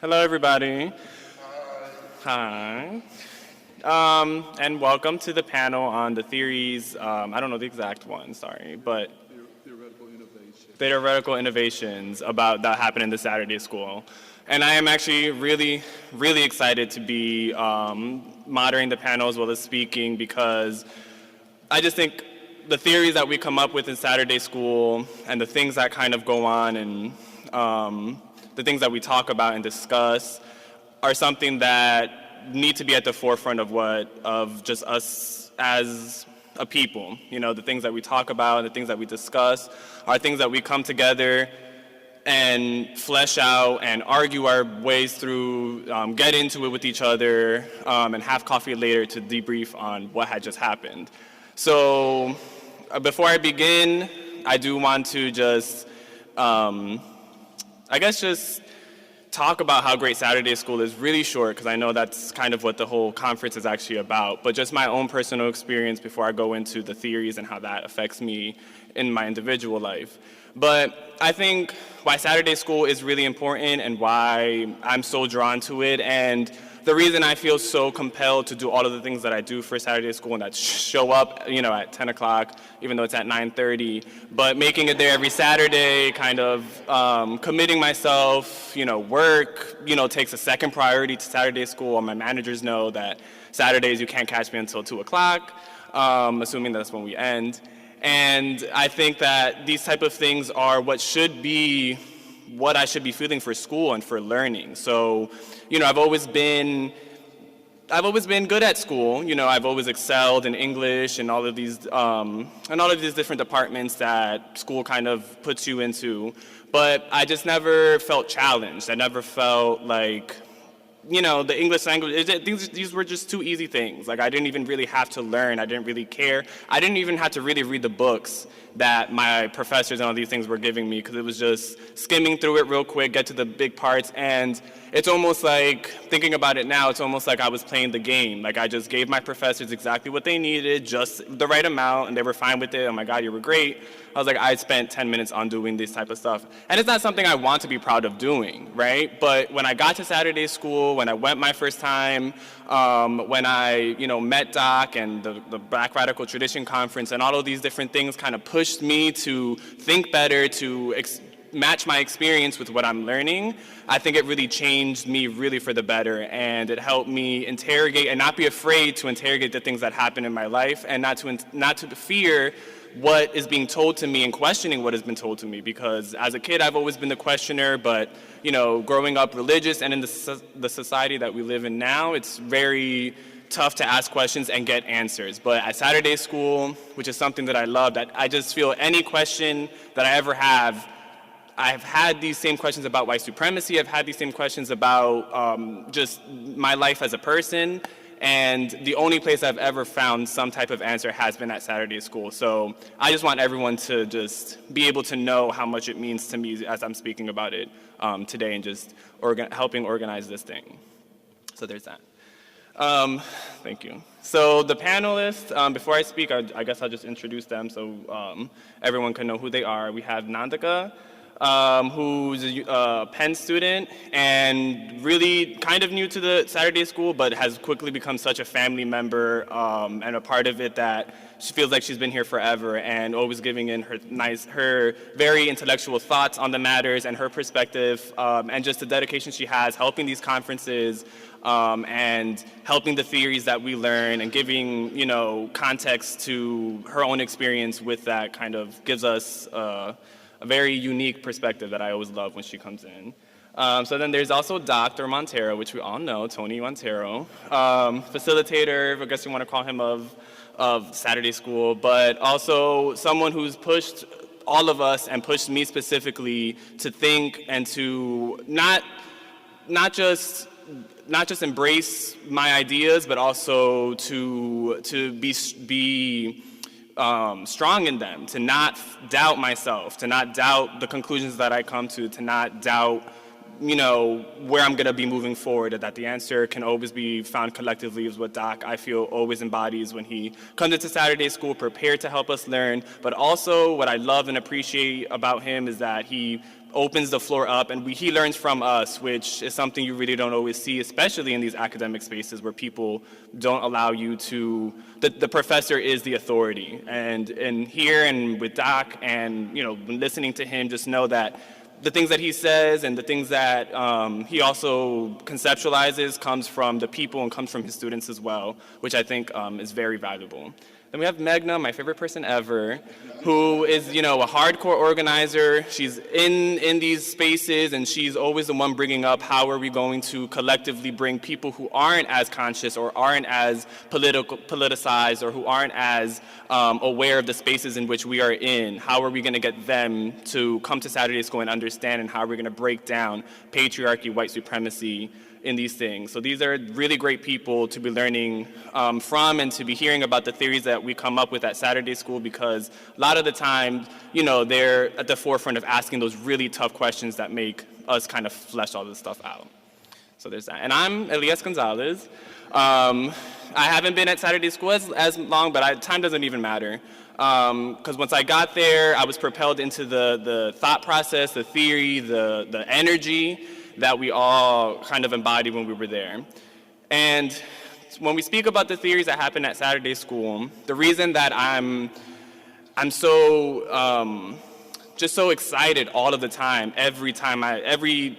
Hello, everybody. Hi. And welcome to the panel on the theories. I don't know the exact one, sorry, but theoretical innovations about that happened in the Saturday School. And I am actually really, really excited to be moderating the panel as well as speaking because I just think the theories that we come up with in Saturday School and the things that kind of go on and the things that we talk about and discuss are something that need to be at the forefront of just us as a people. You know, the things that we talk about, the things that we discuss are things that we come together and flesh out and argue our ways through, get into it with each other, and have coffee later to debrief on what had just happened. So before I begin, I do want to just just talk about how great Saturday School is really short, because I know that's kind of what the whole conference is actually about, but just my own personal experience before I go into the theories and how that affects me in my individual life. But I think why Saturday School is really important and why I'm so drawn to it, and the reason I feel so compelled to do all of the things that I do for Saturday School and that show up, at 10 o'clock, even though it's at 9:30, but making it there every Saturday, kind of committing myself, work, takes a second priority to Saturday School. All my managers know that Saturdays you can't catch me until 2 o'clock, assuming that's when we end. And I think that these type of things are what I should be feeling for school and for learning. So, I've always been good at school. I've always excelled in English and all of these different departments that school kind of puts you into. But I just never felt challenged. I never felt like, the English language, these were just too easy things. Like, I didn't even really have to learn. I didn't really care. I didn't even have to really read the books that my professors and all these things were giving me, because it was just skimming through it real quick, get to the big parts, and it's almost like, thinking about it now, it's almost like I was playing the game. Like, I just gave my professors exactly what they needed, just the right amount, and they were fine with it. Oh my God, you were great. I was like, I spent 10 minutes on doing this type of stuff. And it's not something I want to be proud of doing, right? But when I got to Saturday School, when I went my first time, when I, met Doc and the Black Radical Tradition Conference and all of these different things kind of pushed me to think better, to match my experience with what I'm learning, I think it really changed me really for the better, and it helped me interrogate and not be afraid to interrogate the things that happen in my life, and not to fear what is being told to me and questioning what has been told to me, because as a kid I've always been the questioner, but growing up religious and in the society that we live in now, it's very tough to ask questions and get answers. But at Saturday School, which is something that I love, that I just feel any question that I ever have, I've had these same questions about white supremacy, I've had these same questions about just my life as a person, and the only place I've ever found some type of answer has been at Saturday School. So I just want everyone to just be able to know how much it means to me as I'm speaking about it today, and just helping organize this thing. So there's that. Thank you. So the panelists, before I speak, I guess I'll just introduce them so everyone can know who they are. We have Nandika, who's a Penn student and really kind of new to the Saturday School, but has quickly become such a family member and a part of it that she feels like she's been here forever, and always giving in her very intellectual thoughts on the matters and her perspective, and just the dedication she has helping these conferences, and helping the theories that we learn, and giving context to her own experience with that, kind of gives us a very unique perspective that I always love when she comes in. So then there's also Dr. Montero, which we all know, Tony Montero, facilitator, I guess you want to call him, of Saturday School, but also someone who's pushed all of us and pushed me specifically to think and to not just embrace my ideas, but also to be strong in them, to not doubt myself, to not doubt the conclusions that I come to not doubt where I'm going to be moving forward, that the answer can always be found collectively, is what Doc, I feel, always embodies when he comes into Saturday School prepared to help us learn. But also what I love and appreciate about him is that he opens the floor up, and he learns from us, which is something you really don't always see, especially in these academic spaces where people don't allow you to, the professor is the authority. And here and with Doc and, listening to him, just know that the things that he says and the things that he also conceptualizes comes from the people and comes from his students as well, which I think is very valuable. Then we have Meghna, my favorite person ever, who is, a hardcore organizer. She's in these spaces, and she's always the one bringing up how are we going to collectively bring people who aren't as conscious or aren't as politicized or who aren't as aware of the spaces in which we are in. How are we going to get them to come to Saturday School and understand, and how are we going to break down patriarchy, white supremacy, in these things. So these are really great people to be learning from and to be hearing about the theories that we come up with at Saturday School, because a lot of the time, they're at the forefront of asking those really tough questions that make us kind of flesh all this stuff out. So there's that. And I'm Elias Gonzalez. I haven't been at Saturday School as long, but time doesn't even matter. Because once I got there, I was propelled into the thought process, the theory, the energy that we all kind of embodied when we were there. And when we speak about the theories that happen at Saturday School, the reason that I'm so just so excited all of the time, every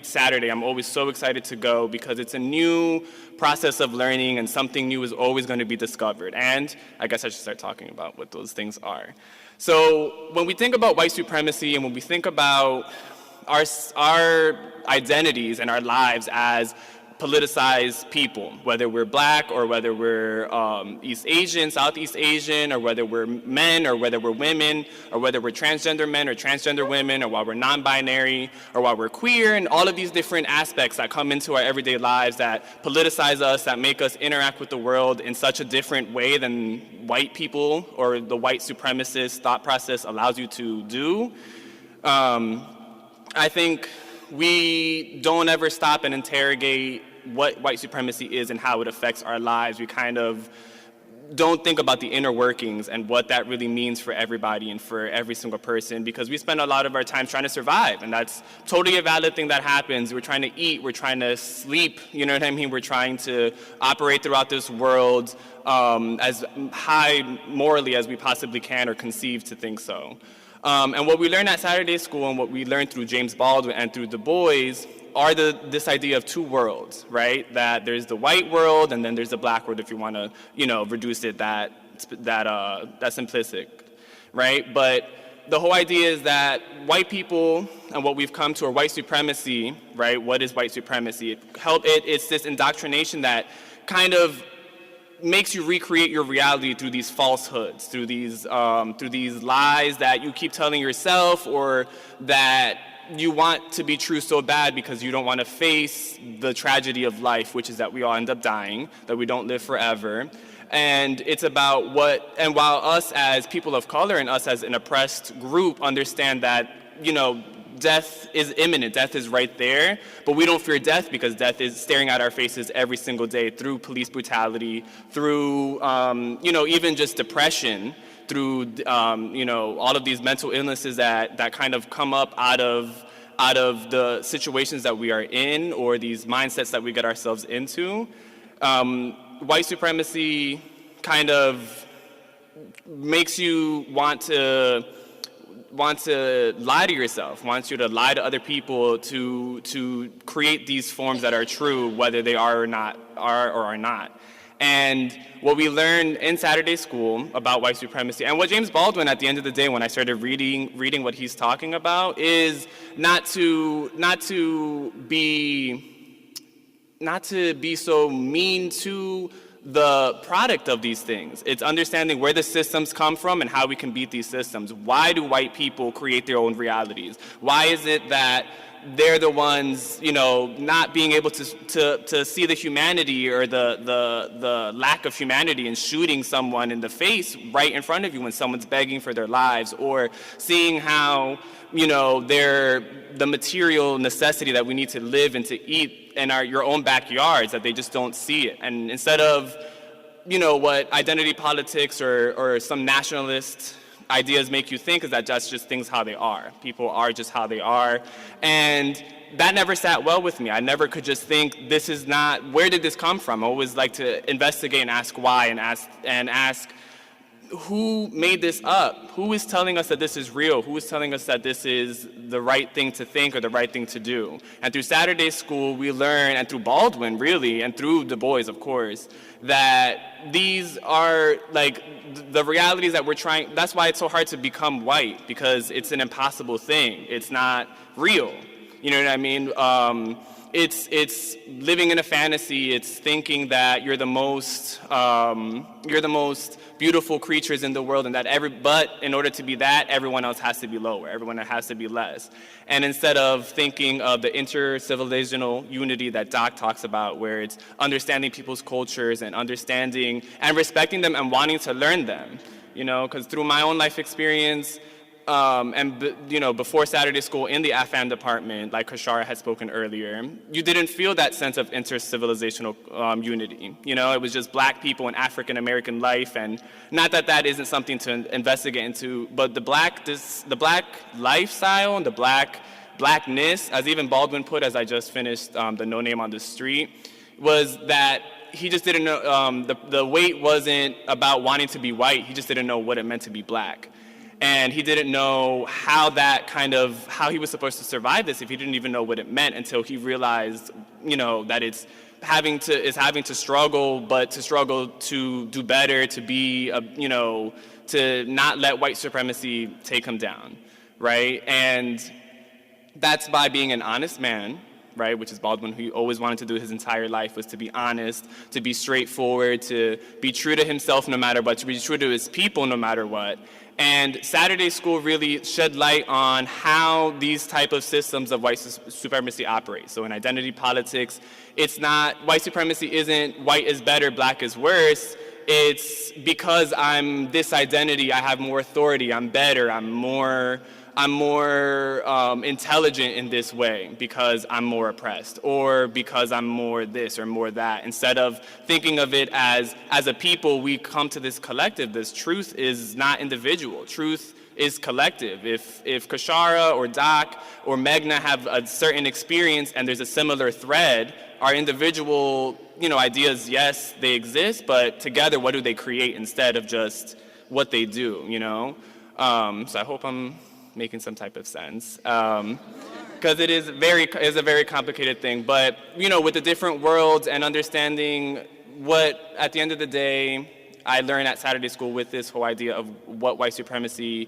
Saturday, I'm always so excited to go, because it's a new process of learning and something new is always going to be discovered. And I guess I should start talking about what those things are. So when we think about white supremacy and when we think about our identities and our lives as politicized people, whether we're black or whether we're East Asian, Southeast Asian, or whether we're men or whether we're women, or whether we're transgender men or transgender women, or while we're non-binary, or while we're queer, and all of these different aspects that come into our everyday lives that politicize us, that make us interact with the world in such a different way than white people or the white supremacist thought process allows you to do. I think we don't ever stop and interrogate what white supremacy is and how it affects our lives. We kind of don't think about the inner workings and what that really means for everybody and for every single person, because we spend a lot of our time trying to survive, and that's totally a valid thing that happens. We're trying to eat, we're trying to sleep, you know what I mean? We're trying to operate throughout this world as high morally as we possibly can or conceive to think so. And what we learn at Saturday School and what we learn through James Baldwin and through Du Bois are this idea of two worlds, right? That there's the white world and then there's the black world, if you want to, reduce it that simplistic, right? But the whole idea is that white people and what we've come to, or white supremacy, right? What is white supremacy? It's this indoctrination that kind of makes you recreate your reality through these falsehoods, through these lies that you keep telling yourself, or that you want to be true so bad because you don't want to face the tragedy of life, which is that we all end up dying, that we don't live forever. And it's about and while us as people of color and us as an oppressed group understand that, death is imminent, death is right there, but we don't fear death because death is staring at our faces every single day through police brutality, through, even just depression, through, all of these mental illnesses that kind of come up out of the situations that we are in, or these mindsets that we get ourselves into. White supremacy kind of makes you want to lie to yourself, wants you to lie to other people to create these forms that are true, whether they are or not. And what we learned in Saturday School about white supremacy, and what James Baldwin, at the end of the day, when I started reading what he's talking about, is not to be so mean to the product of these things. It's understanding where the systems come from and how we can beat these systems. Why do white people create their own realities? Why is it that they're the ones, not being able to see the humanity or the lack of humanity in shooting someone in the face right in front of you when someone's begging for their lives, or seeing how, they're the material necessity that we need to live and to eat in your own backyards, that they just don't see it. And instead of, what identity politics or some nationalist ideas make you think is that that's just things how they are. People are just how they are. And that never sat well with me. I never could just think, this is not, where did this come from? I always like to investigate and ask why, and ask who made this up? Who is telling us that this is real? Who is telling us that this is the right thing to think or the right thing to do? And through Saturday School, we learn, and through Baldwin, really, and through Du Bois, of course, that these are like the realities that we're trying. That's why it's so hard to become white, because it's an impossible thing. It's not real. You know what I mean? It's living in a fantasy. It's thinking that you're the most beautiful creatures in the world, and that but in order to be that, everyone else has to be lower. Everyone has to be less. And instead of thinking of the intercivilizational unity that Doc talks about, where it's understanding people's cultures and understanding and respecting them and wanting to learn them, you know, because through my own life experience. Before Saturday School in the AFAM department, like Kashara had spoken earlier, you didn't feel that sense of intercivilizational unity. You know, it was just black people and African American life, and not that that isn't something to investigate into, but the black lifestyle and the blackness, as even Baldwin put, as I just finished the No Name on the Street, was that he just didn't know, the weight wasn't about wanting to be white, he just didn't know what it meant to be black. And he didn't know how he was supposed to survive this if he didn't even know what it meant, until he realized, you know, that it's having to struggle, but to struggle to do better, to be, to not let white supremacy take him down, right? And that's by being an honest man, right, which is Baldwin, who he always wanted to do his entire life, was to be honest, to be straightforward, to be true to himself no matter what, to be true to his people no matter what. And Saturday School really shed light on how these type of systems of white supremacy operate. So in identity politics, it's not, white supremacy isn't white is better, black is worse. It's because I'm this identity, I have more authority, I'm better, I'm more intelligent in this way because I'm more oppressed, or because I'm more this or more that. Instead of thinking of it as a people, we come to this collective. This truth is not individual. Truth is collective. If Kashara or Doc or Meghna have a certain experience and there's a similar thread, our individual, ideas, yes, they exist, but together, what do they create instead of just what they do, So I hope I'm making some type of sense, because it is a very complicated thing. But with the different worlds and understanding what, at the end of the day, I learned at Saturday School with this whole idea of what white supremacy,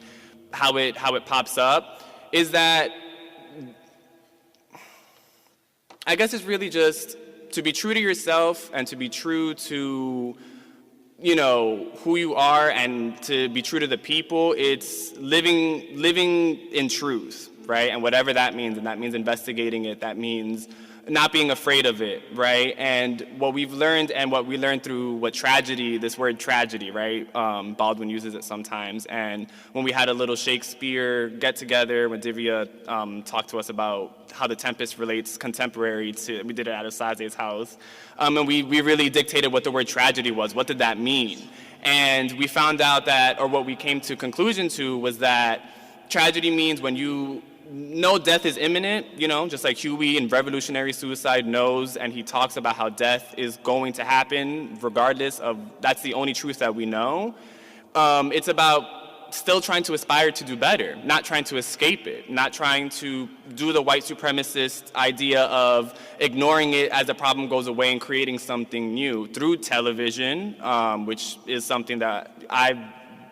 how it pops up, is that I guess it's really just to be true to yourself and to be true to who you are, and to be true to the people. It's living in truth, right? And whatever that means, and that means investigating it, that means not being afraid of it, right? And what we've learned, and what we learned through this word tragedy, right? Baldwin uses it sometimes. And when we had a little Shakespeare get together, when Divya talked to us about how The Tempest relates contemporary to, we did it at Asaze's house. And we really dictated what the word tragedy was. What did that mean? And we found out that, or what we came to conclusion to, was that tragedy means when you know death is imminent, just like Huey in Revolutionary Suicide knows, and he talks about how death is going to happen regardless of, that's the only truth that we know. It's about still trying to aspire to do better, not trying to escape it, not trying to do the white supremacist idea of ignoring it as the problem goes away and creating something new through television, which is something that I've,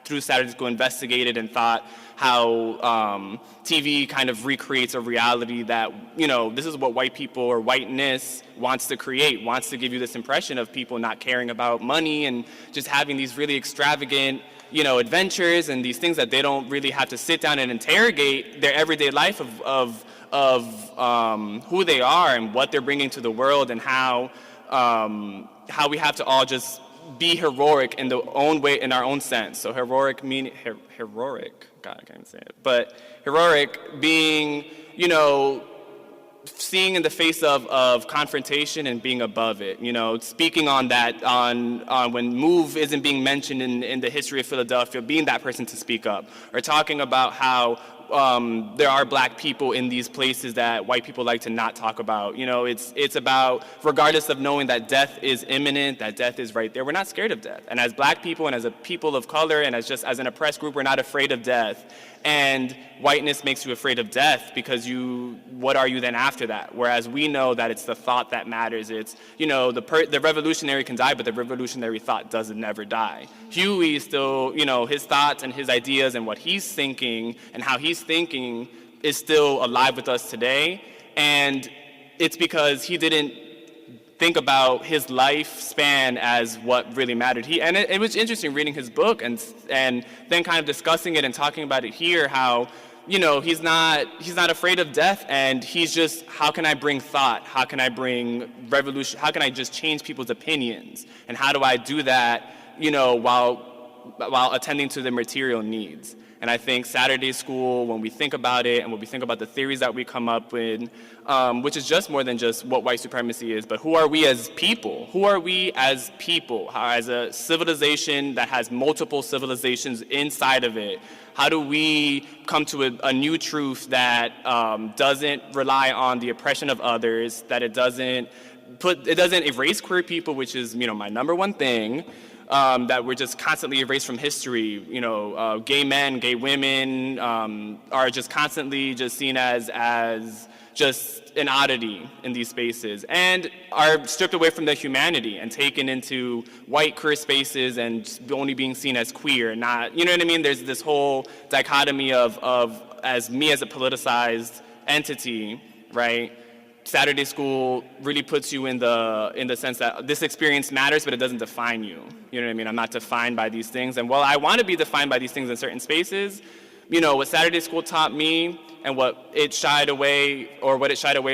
through Saturday School, investigated and thought how TV kind of recreates a reality that, this is what white people or whiteness wants to create, wants to give you this impression of people not caring about money and just having these really extravagant, adventures and these things that they don't really have to sit down and interrogate their everyday life of who they are and what they're bringing to the world, and how we have to all just be heroic in the own way, in our own sense. So heroic meaning, heroic, God, I can't even say it, but heroic being, seeing in the face of confrontation and being above it, you know, speaking on that, on when MOVE isn't being mentioned in the history of Philadelphia, being that person to speak up, or talking about how there are black people in these places that white people like to not talk about. You know, it's about, regardless of knowing that death is imminent, that death is right there, we're not scared of death. And as black people and as a people of color and as an oppressed group, we're not afraid of death. And whiteness makes you afraid of death because what are you then after that? Whereas we know that it's the thought that matters. It's, you know, the revolutionary can die, but the revolutionary thought doesn't never die. Huey still, you know, his thoughts and his ideas and what he's thinking and how he's thinking is still alive with us today. And it's because he didn't think about his lifespan as what really mattered. It was interesting reading his book and then kind of discussing it and talking about it here, how, you know, he's not afraid of death, and he's just, how can I bring thought? How can I bring revolution? How can I just change people's opinions? And how do I do that, you know, while attending to their material needs? And I think Saturday School, when we think about it and when we think about the theories that we come up with, which is just more than just what white supremacy is, but who are we as people? Who are we as people? As a civilization that has multiple civilizations inside of it, how do we come to a new truth that doesn't rely on the oppression of others, that it doesn't erase queer people, which is, you know, my number one thing, that we're just constantly erased from history. You know, gay men, gay women are just constantly just seen as just an oddity in these spaces, and are stripped away from their humanity and taken into white queer spaces and only being seen as queer, not, you know what I mean? There's this whole dichotomy of as me as a politicized entity, right? Saturday School really puts you in the sense that this experience matters, but it doesn't define you. You know what I mean? I'm not defined by these things. And while I want to be defined by these things in certain spaces, you know, what Saturday School taught me and what it shied away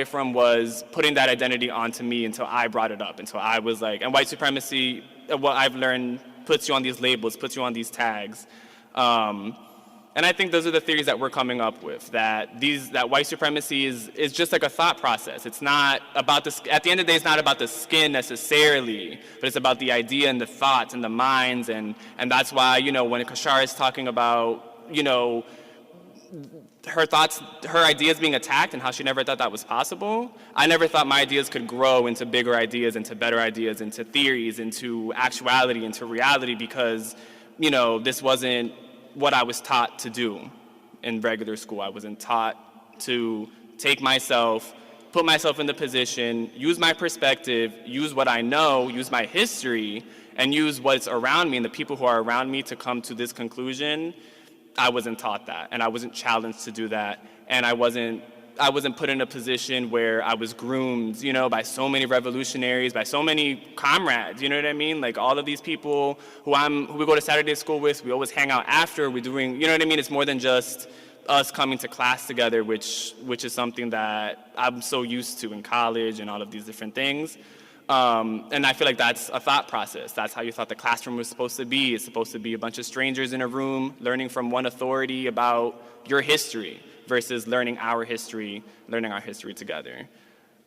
from was putting that identity onto me until I brought it up, until I was like, and white supremacy, what I've learned, puts you on these labels, puts you on these tags. And I think those are the theories that we're coming up with, that white supremacy is just like a thought process. It's not about at the end of the day, it's not about the skin necessarily, but it's about the idea and the thoughts and the minds, and that's why, you know, when Kashara is talking about, you know, her ideas being attacked and how she never thought that was possible, I never thought my ideas could grow into bigger ideas, into better ideas, into theories, into actuality, into reality, because, you know, this wasn't what I was taught to do in regular school. I wasn't taught to take myself, put myself in the position, use my perspective, use what I know, use my history, and use what's around me and the people who are around me to come to this conclusion. I wasn't taught that, and I wasn't challenged to do that, and I wasn't put in a position where I was groomed, you know, by so many revolutionaries, by so many comrades, you know what I mean? Like all of these people who we go to Saturday School with, we always hang out after, we're doing, you know what I mean? It's more than just us coming to class together, which is something that I'm so used to in college and all of these different things. And I feel like that's a thought process. That's how you thought the classroom was supposed to be. It's supposed to be a bunch of strangers in a room learning from one authority about your history, versus learning our history together.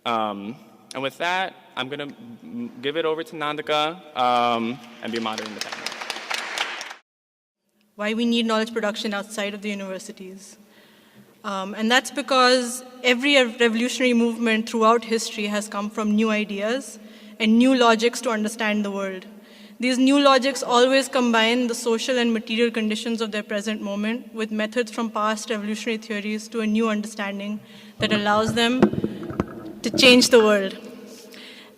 And with that, I'm going to give it over to Nandika and be moderating the panel. Why we need knowledge production outside of the universities. And that's because every revolutionary movement throughout history has come from new ideas and new logics to understand the world. These new logics always combine the social and material conditions of their present moment with methods from past revolutionary theories to a new understanding that allows them to change the world.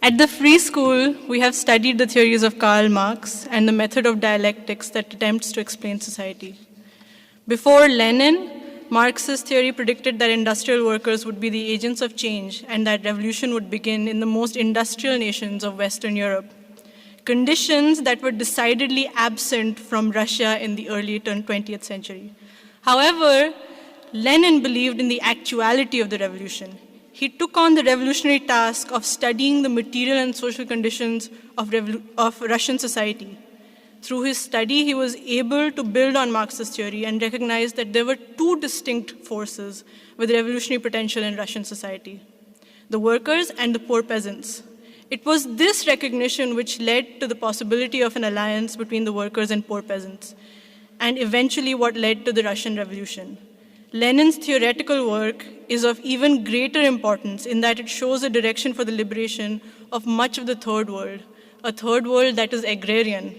At the Free School, we have studied the theories of Karl Marx and the method of dialectics that attempts to explain society. Before Lenin, Marx's theory predicted that industrial workers would be the agents of change and that revolution would begin in the most industrial nations of Western Europe. Conditions that were decidedly absent from Russia in the early 20th century. However, Lenin believed in the actuality of the revolution. He took on the revolutionary task of studying the material and social conditions of Russian society. Through his study, he was able to build on Marx's theory and recognize that there were two distinct forces with revolutionary potential in Russian society. the workers and the poor peasants. It was this recognition which led to the possibility of an alliance between the workers and poor peasants, and eventually what led to the Russian Revolution. Lenin's theoretical work is of even greater importance in that it shows a direction for the liberation of much of the Third World, a Third World that is agrarian.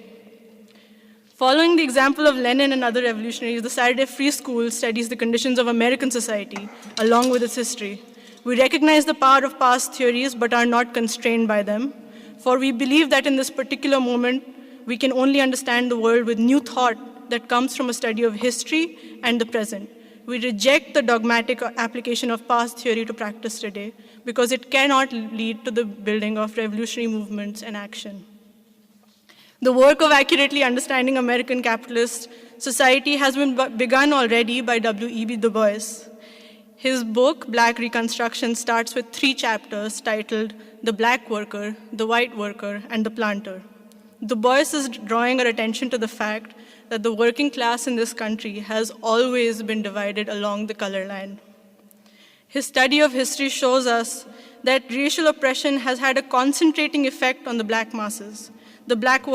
Following the example of Lenin and other revolutionaries, the Saturday Free School studies the conditions of American society along with its history. We recognize the power of past theories but are not constrained by them, for we believe that in this particular moment, we can only understand the world with new thought that comes from a study of history and the present. We reject the dogmatic application of past theory to practice today because it cannot lead to the building of revolutionary movements and action. The work of accurately understanding American capitalist society has been begun already by W.E.B. Du Bois. His book, Black Reconstruction, starts with 3 chapters titled The Black Worker, The White Worker, and The Planter. Du Bois is drawing our attention to the fact that the working class in this country has always been divided along the color line. His study of history shows us that racial oppression has had a concentrating effect on the black masses. The black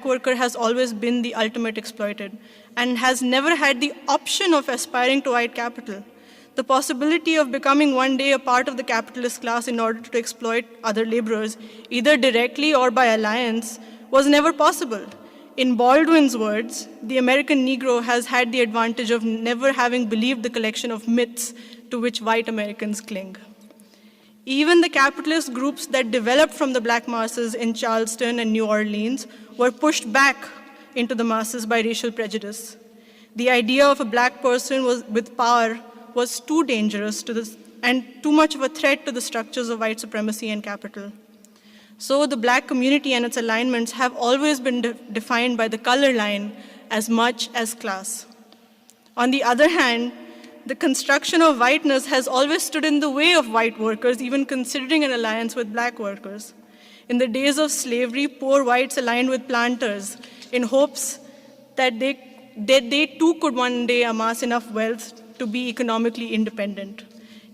worker has always been the ultimate exploited and has never had the option of aspiring to white capital. The possibility of becoming one day a part of the capitalist class in order to exploit other laborers, either directly or by alliance, was never possible. In Baldwin's words, the American Negro has had the advantage of never having believed the collection of myths to which white Americans cling. Even the capitalist groups that developed from the black masses in Charleston and New Orleans were pushed back into the masses by racial prejudice. The idea of a black person with power was too dangerous and too much of a threat to the structures of white supremacy and capital. So the black community and its alignments have always been defined by the color line as much as class. On the other hand, the construction of whiteness has always stood in the way of white workers, even considering an alliance with black workers. In the days of slavery, poor whites aligned with planters in hopes that they too could one day amass enough wealth to be economically independent.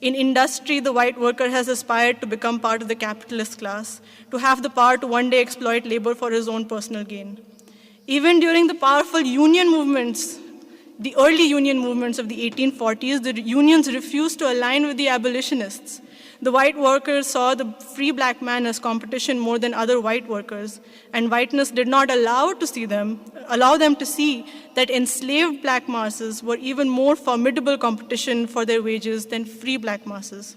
In industry, the white worker has aspired to become part of the capitalist class, to have the power to one day exploit labor for his own personal gain. Even during the powerful union movements, the early union movements of the 1840s, the unions refused to align with the abolitionists. The white workers saw the free black man as competition more than other white workers, and whiteness did not allow them to see that enslaved black masses were even more formidable competition for their wages than free black masses.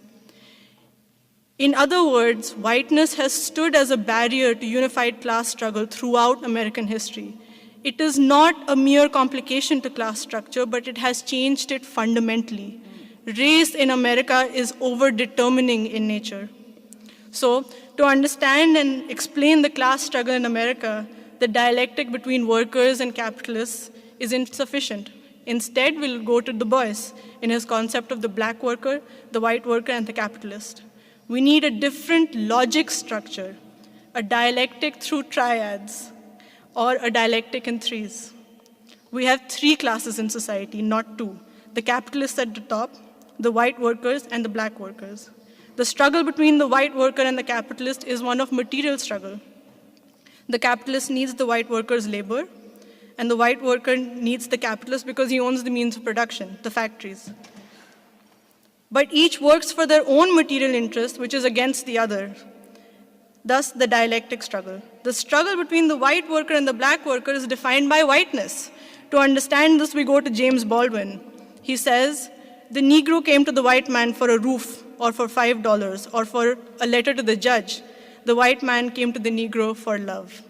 In other words, whiteness has stood as a barrier to unified class struggle throughout American history. It is not a mere complication to class structure, but it has changed it fundamentally. Race in America is over-determining in nature. So, to understand and explain the class struggle in America, the dialectic between workers and capitalists is insufficient. Instead, we'll go to Du Bois in his concept of the black worker, the white worker, and the capitalist. We need a different logic structure, a dialectic through triads, or a dialectic in threes. We have 3 classes in society, not 2. The capitalists at the top, the white workers, and the black workers. The struggle between the white worker and the capitalist is one of material struggle. The capitalist needs the white worker's labor, and the white worker needs the capitalist because he owns the means of production, the factories. But each works for their own material interest, which is against the other. Thus, the dialectic struggle. The struggle between the white worker and the black worker is defined by whiteness. To understand this, we go to James Baldwin. He says, the Negro came to the white man for a roof, or for $5, or for a letter to the judge. The white man came to the Negro for love.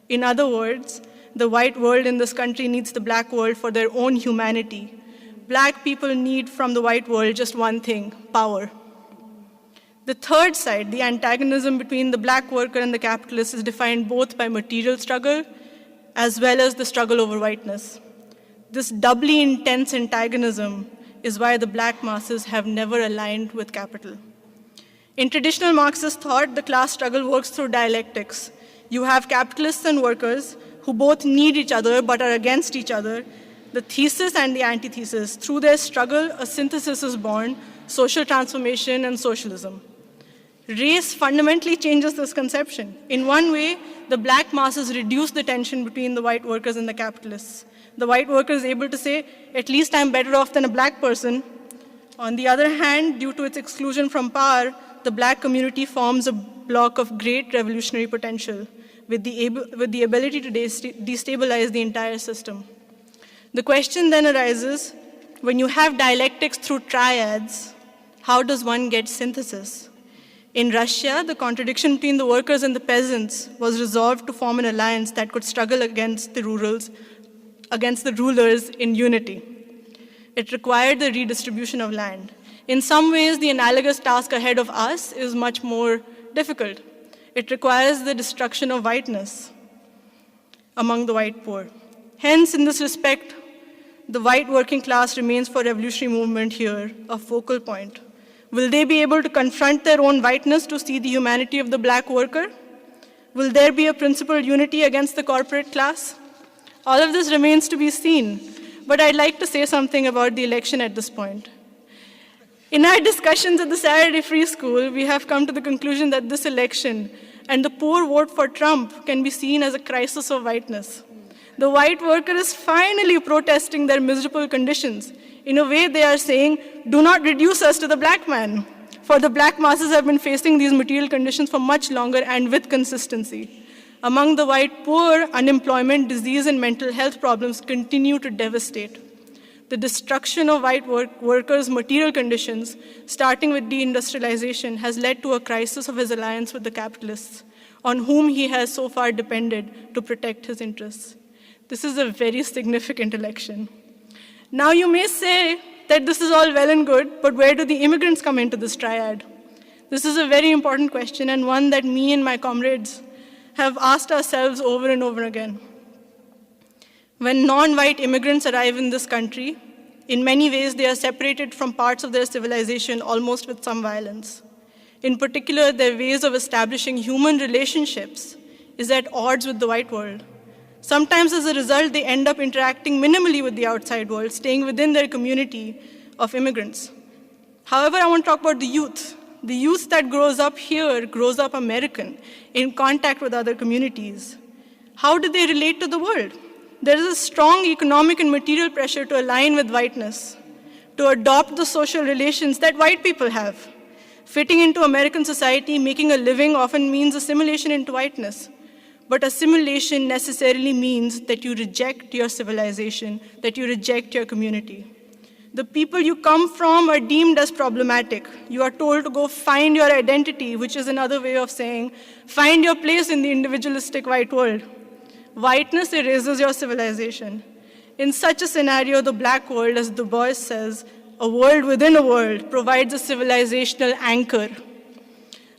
In other words, the white world in this country needs the black world for their own humanity. Black people need from the white world just one thing, power. The third side, the antagonism between the black worker and the capitalist, is defined both by material struggle as well as the struggle over whiteness. This doubly intense antagonism is why the black masses have never aligned with capital. In traditional Marxist thought, the class struggle works through dialectics. You have capitalists and workers who both need each other but are against each other, the thesis and the antithesis. Through their struggle, a synthesis is born, social transformation, and socialism. Race fundamentally changes this conception. In one way, the black masses reduce the tension between the white workers and the capitalists. The white worker is able to say, at least I'm better off than a black person. On the other hand, due to its exclusion from power, the black community forms a block of great revolutionary potential with the ability to destabilize the entire system. The question then arises, when you have dialectics through triads, how does one get synthesis? In Russia, the contradiction between the workers and the peasants was resolved to form an alliance that could struggle against the rulers in unity. It required the redistribution of land. In some ways, the analogous task ahead of us is much more difficult. It requires the destruction of whiteness among the white poor. Hence, in this respect, the white working class remains for revolutionary movement here a focal point. Will they be able to confront their own whiteness to see the humanity of the black worker? Will there be a principled unity against the corporate class? All of this remains to be seen, but I'd like to say something about the election at this point. In our discussions at the Saturday Free School, we have come to the conclusion that this election and the poor vote for Trump can be seen as a crisis of whiteness. The white worker is finally protesting their miserable conditions. In a way, they are saying, do not reduce us to the black man. For the black masses have been facing these material conditions for much longer and with consistency. Among the white poor, unemployment, disease, and mental health problems continue to devastate. The destruction of white workers' material conditions, starting with deindustrialization, has led to a crisis of his alliance with the capitalists, on whom he has so far depended to protect his interests. This is a very significant election. Now you may say that this is all well and good, but where do the immigrants come into this triad? This is a very important question, and one that me and my comrades have asked ourselves over and over again. When non-white immigrants arrive in this country, in many ways they are separated from parts of their civilization almost with some violence. In particular, their ways of establishing human relationships is at odds with the white world. Sometimes as a result, they end up interacting minimally with the outside world, staying within their community of immigrants. However, I want to talk about the youth. The youth that grows up here grows up American, in contact with other communities. How do they relate to the world? There is a strong economic and material pressure to align with whiteness, to adopt the social relations that white people have. Fitting into American society, making a living often means assimilation into whiteness. But assimilation necessarily means that you reject your civilization, that you reject your community. The people you come from are deemed as problematic. You are told to go find your identity, which is another way of saying, find your place in the individualistic white world. Whiteness erases your civilization. In such a scenario, the black world, as Du Bois says, a world within a world, provides a civilizational anchor.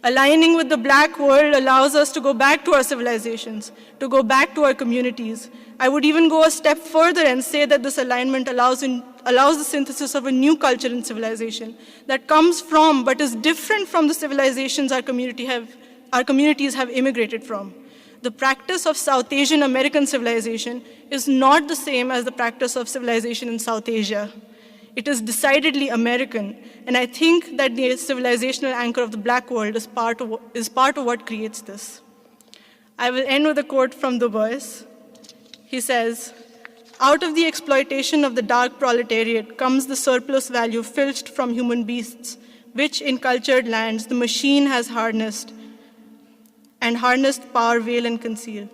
Aligning with the black world allows us to go back to our civilizations, to go back to our communities. I would even go a step further and say that this alignment allows the synthesis of a new culture and civilization that comes from, but is different from the civilizations our communities have immigrated from. The practice of South Asian American civilization is not the same as the practice of civilization in South Asia. It is decidedly American, and I think that the civilizational anchor of the black world is part of what creates this. I will end with a quote from Du Bois. He says, "Out of the exploitation of the dark proletariat comes the surplus value filched from human beasts, which in cultured lands the machine has harnessed power, veil, and conceal.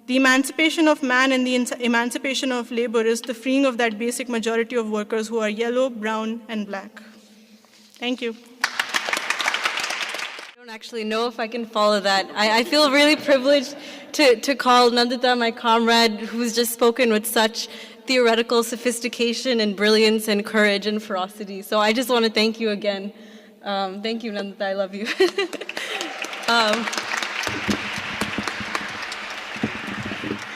The emancipation of man and the emancipation of labor is the freeing of that basic majority of workers who are yellow, brown, and black." Thank you. I don't actually know if I can follow that. I feel really privileged to call Nandita my comrade, who's just spoken with such theoretical sophistication and brilliance and courage and ferocity. So I just want to thank you again. Thank you, Nandita. I love you.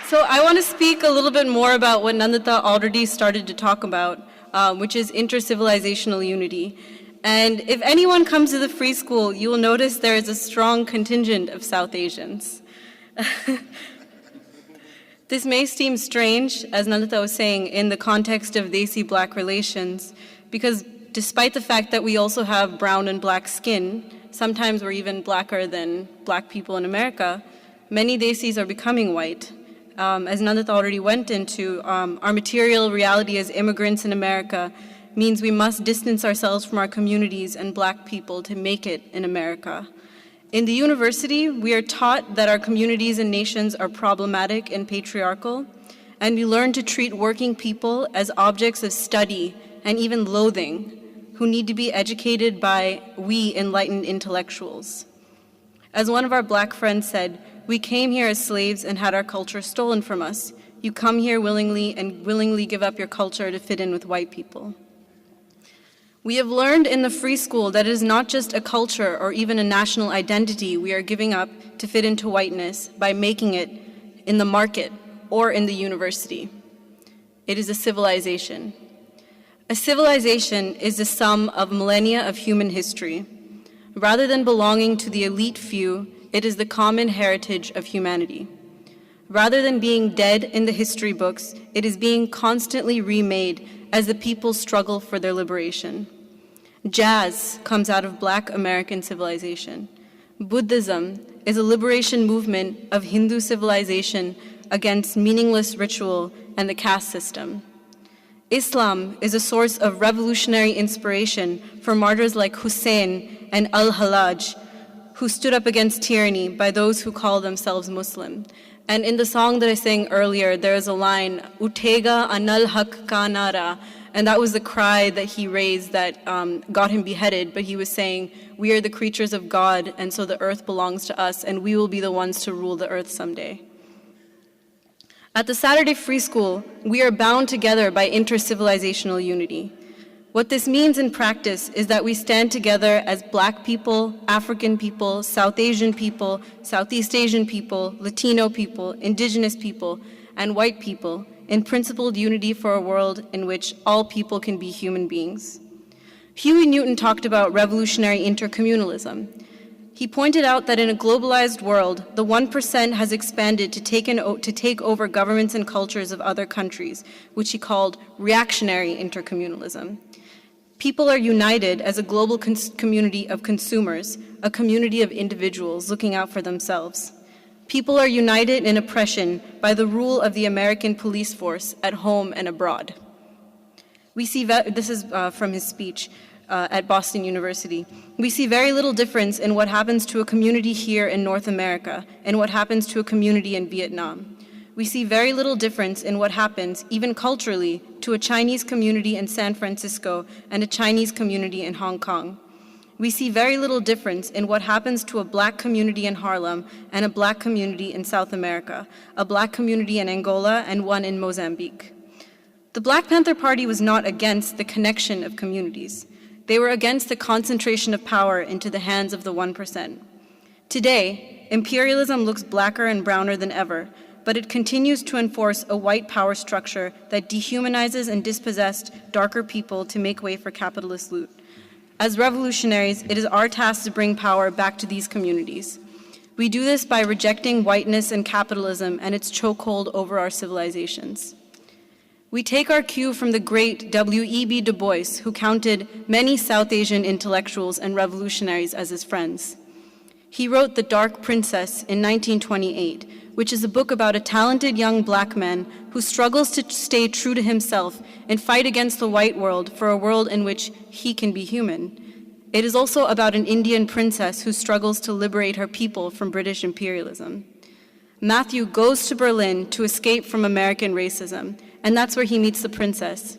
So I want to speak a little bit more about what Nandita already started to talk about, which is intercivilizational unity. And if anyone comes to the Free School, you will notice there is a strong contingent of South Asians. This may seem strange, as Nandita was saying, in the context of Desi black relations, because despite the fact that we also have brown and black skin, sometimes we're even blacker than black people in America, many Desis are becoming white. As Nandita already went into, our material reality as immigrants in America means we must distance ourselves from our communities and black people to make it in America. In the university, we are taught that our communities and nations are problematic and patriarchal, and we learn to treat working people as objects of study and even loathing, who need to be educated by we enlightened intellectuals. As one of our black friends said, we came here as slaves and had our culture stolen from us. You come here willingly and willingly give up your culture to fit in with white people. We have learned in the free school that it is not just a culture or even a national identity we are giving up to fit into whiteness by making it in the market or in the university. It is a civilization. A civilization is the sum of millennia of human history. Rather than belonging to the elite few, it is the common heritage of humanity. Rather than being dead in the history books, it is being constantly remade as the people struggle for their liberation. Jazz comes out of Black American civilization. Buddhism is a liberation movement of Hindu civilization against meaningless ritual and the caste system. Islam is a source of revolutionary inspiration for martyrs like Hussein and Al-Hallaj, who stood up against tyranny by those who call themselves Muslim. And in the song that I sang earlier, there is a line, Utega anal haq ka nara, and that was the cry that he raised that got him beheaded, but he was saying, we are the creatures of God, and so the earth belongs to us, and we will be the ones to rule the earth someday. At the Saturday Free School, we are bound together by inter-civilizational unity. What this means in practice is that we stand together as Black people, African people, South Asian people, Southeast Asian people, Latino people, Indigenous people, and white people in principled unity for a world in which all people can be human beings. Huey Newton talked about revolutionary intercommunalism. He pointed out that in a globalized world, the 1% has expanded to take over governments and cultures of other countries, which he called reactionary intercommunalism. People are united as a global community of consumers, a community of individuals looking out for themselves. People are united in oppression by the rule of the American police force at home and abroad. We see, this is from his speech at Boston University. We see very little difference in what happens to a community here in North America and what happens to a community in Vietnam. We see very little difference in what happens, even culturally, to a Chinese community in San Francisco and a Chinese community in Hong Kong. We see very little difference in what happens to a Black community in Harlem and a Black community in South America, a Black community in Angola and one in Mozambique. The Black Panther Party was not against the connection of communities. They were against the concentration of power into the hands of the 1%. Today, imperialism looks blacker and browner than ever, but it continues to enforce a white power structure that dehumanizes and dispossessed darker people to make way for capitalist loot. As revolutionaries, it is our task to bring power back to these communities. We do this by rejecting whiteness and capitalism and its chokehold over our civilizations. We take our cue from the great W.E.B. Du Bois, who counted many South Asian intellectuals and revolutionaries as his friends. He wrote The Dark Princess in 1928, which is a book about a talented young Black man who struggles to stay true to himself and fight against the white world for a world in which he can be human. It is also about an Indian princess who struggles to liberate her people from British imperialism. Matthew goes to Berlin to escape from American racism, and that's where he meets the princess.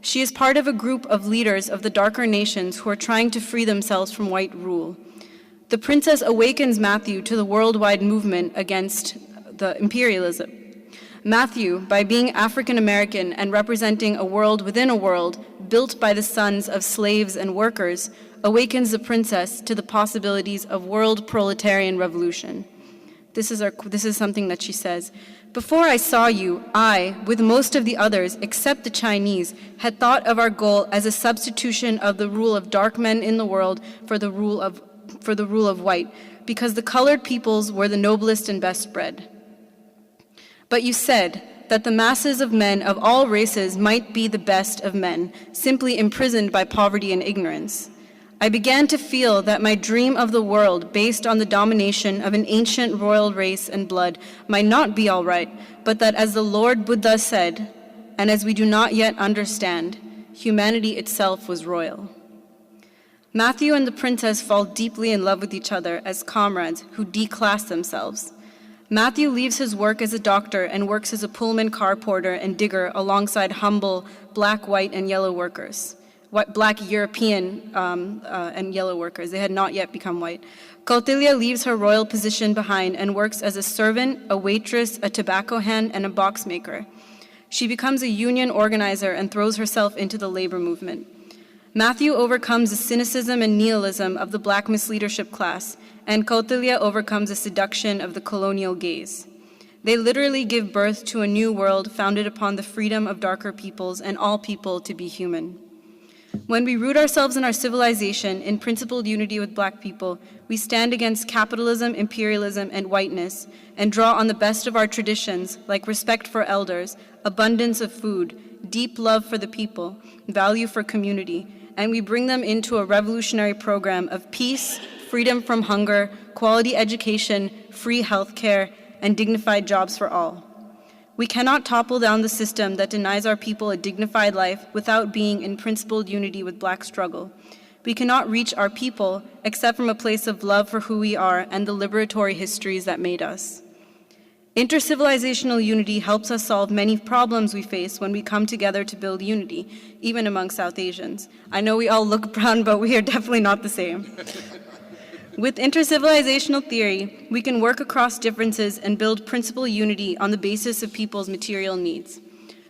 She is part of a group of leaders of the darker nations who are trying to free themselves from white rule. The princess awakens Matthew to the worldwide movement against the imperialism. Matthew, by being African American and representing a world within a world built by the sons of slaves and workers, awakens the princess to the possibilities of world proletarian revolution. This is something that she says. Before I saw you, I, with most of the others, except the Chinese, had thought of our goal as a substitution of the rule of dark men in the world for the rule of white, because the colored peoples were the noblest and best bred. But you said, that the masses of men of all races might be the best of men, simply imprisoned by poverty and ignorance. I began to feel that my dream of the world based on the domination of an ancient royal race and blood might not be all right, but that as the Lord Buddha said, and as we do not yet understand, humanity itself was royal. Matthew and the princess fall deeply in love with each other as comrades who declass themselves. Matthew leaves his work as a doctor and works as a Pullman car porter and digger alongside humble black, white, and yellow workers. Black European and yellow workers. They had not yet become white. Kautilya leaves her royal position behind and works as a servant, a waitress, a tobacco hand, and a box maker. She becomes a union organizer and throws herself into the labor movement. Matthew overcomes the cynicism and nihilism of the black misleadership class, and Kautilya overcomes the seduction of the colonial gaze. They literally give birth to a new world founded upon the freedom of darker peoples and all people to be human. When we root ourselves in our civilization in principled unity with black people, we stand against capitalism, imperialism, and whiteness, and draw on the best of our traditions, like respect for elders, abundance of food, deep love for the people, value for community, and we bring them into a revolutionary program of peace, freedom from hunger, quality education, free healthcare, and dignified jobs for all. We cannot topple down the system that denies our people a dignified life without being in principled unity with black struggle. We cannot reach our people except from a place of love for who we are and the liberatory histories that made us. Intercivilizational unity helps us solve many problems we face when we come together to build unity, even among South Asians. I know we all look brown, but we are definitely not the same. With intercivilizational theory, we can work across differences and build principal unity on the basis of people's material needs.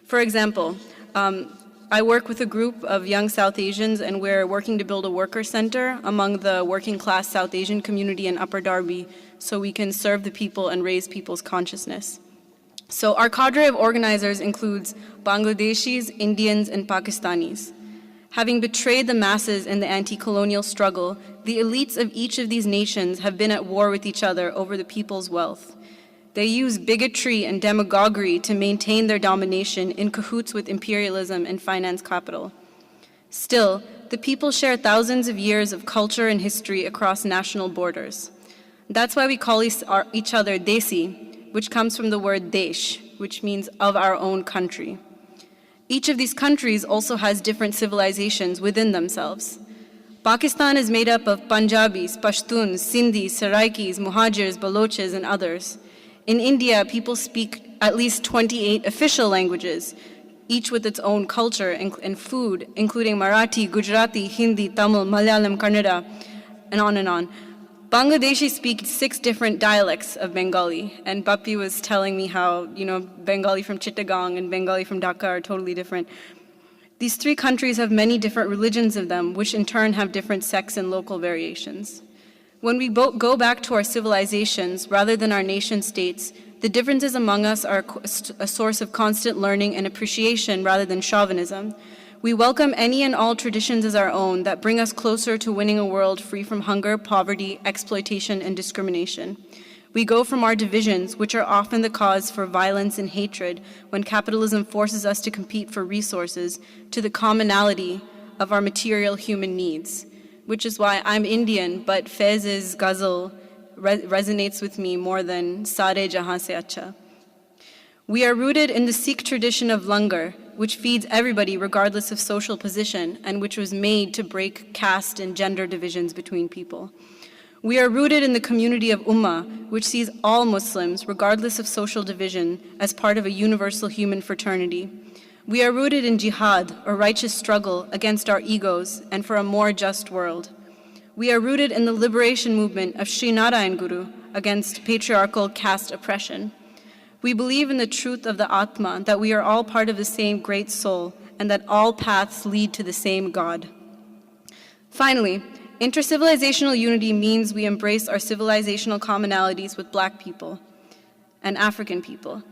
For example, I work with a group of young South Asians, and we're working to build a worker center among the working class South Asian community in Upper Darby so we can serve the people and raise people's consciousness. So our cadre of organizers includes Bangladeshis, Indians, and Pakistanis. Having betrayed the masses in the anti-colonial struggle, the elites of each of these nations have been at war with each other over the people's wealth. They use bigotry and demagoguery to maintain their domination in cahoots with imperialism and finance capital. Still, the people share thousands of years of culture and history across national borders. That's why we call each other Desi, which comes from the word Desh, which means of our own country. Each of these countries also has different civilizations within themselves. Pakistan is made up of Punjabis, Pashtuns, Sindhis, Saraikis, Muhajirs, Baloches, and others. In India, people speak at least 28 official languages, each with its own culture and food, including Marathi, Gujarati, Hindi, Tamil, Malayalam, Kannada, and on and on. Bangladeshi speak 6 different dialects of Bengali, and Bappi was telling me how, Bengali from Chittagong and Bengali from Dhaka are totally different. These 3 countries have many different religions of them, which in turn have different sects and local variations. When we go back to our civilizations rather than our nation states, the differences among us are a source of constant learning and appreciation rather than chauvinism. We welcome any and all traditions as our own that bring us closer to winning a world free from hunger, poverty, exploitation, and discrimination. We go from our divisions, which are often the cause for violence and hatred when capitalism forces us to compete for resources, to the commonality of our material human needs, which is why I'm Indian, but Faiz's ghazal resonates with me more than Sare Jahan Se Acha. We are rooted in the Sikh tradition of langar, which feeds everybody regardless of social position and which was made to break caste and gender divisions between people. We are rooted in the community of Ummah, which sees all Muslims, regardless of social division, as part of a universal human fraternity. We are rooted in jihad, or righteous struggle against our egos and for a more just world. We are rooted in the liberation movement of Sri Narayan Guru against patriarchal caste oppression. We believe in the truth of the Atma, that we are all part of the same great soul, and that all paths lead to the same God. Finally, intercivilizational unity means we embrace our civilizational commonalities with Black people and African people.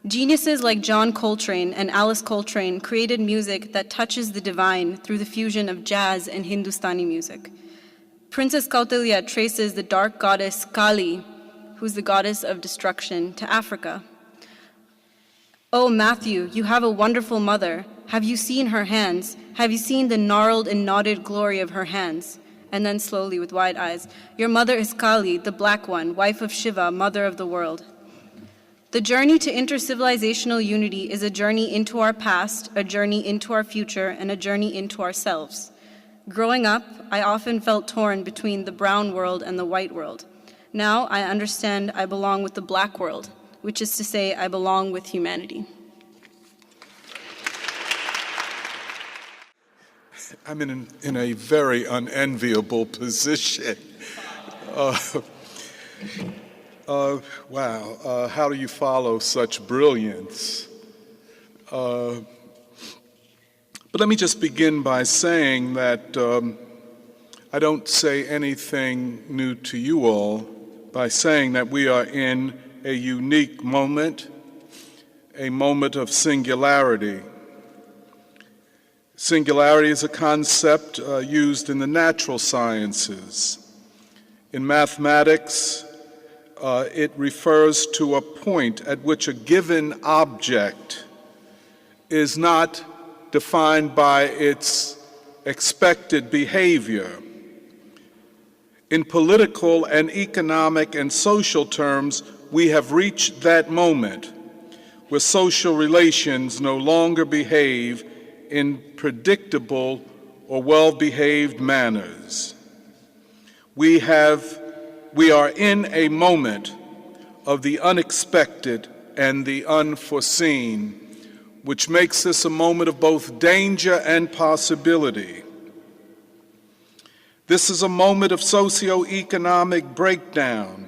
Geniuses like John Coltrane and Alice Coltrane created music that touches the divine through the fusion of jazz and Hindustani music. Princess Kautilya traces the dark goddess Kali, who's the goddess of destruction, to Africa. Oh, Matthew, you have a wonderful mother. Have you seen her hands? Have you seen the gnarled and knotted glory of her hands? And then slowly, with wide eyes, your mother is Kali, the black one, wife of Shiva, mother of the world. The journey to intercivilizational unity is a journey into our past, a journey into our future, and a journey into ourselves. Growing up, I often felt torn between the brown world and the white world. Now I understand I belong with the black world, which is to say I belong with humanity. I'm in a very unenviable position. Wow, how do you follow such brilliance? But let me just begin by saying that I don't say anything new to you all by saying that we are in a unique moment, a moment of singularity. Singularity is a concept used in the natural sciences. In mathematics, it refers to a point at which a given object is not defined by its expected behavior. In political and economic and social terms, we have reached that moment where social relations no longer behave in predictable or well-behaved manners. We are in a moment of the unexpected and the unforeseen, which makes this a moment of both danger and possibility. This is a moment of socioeconomic breakdown,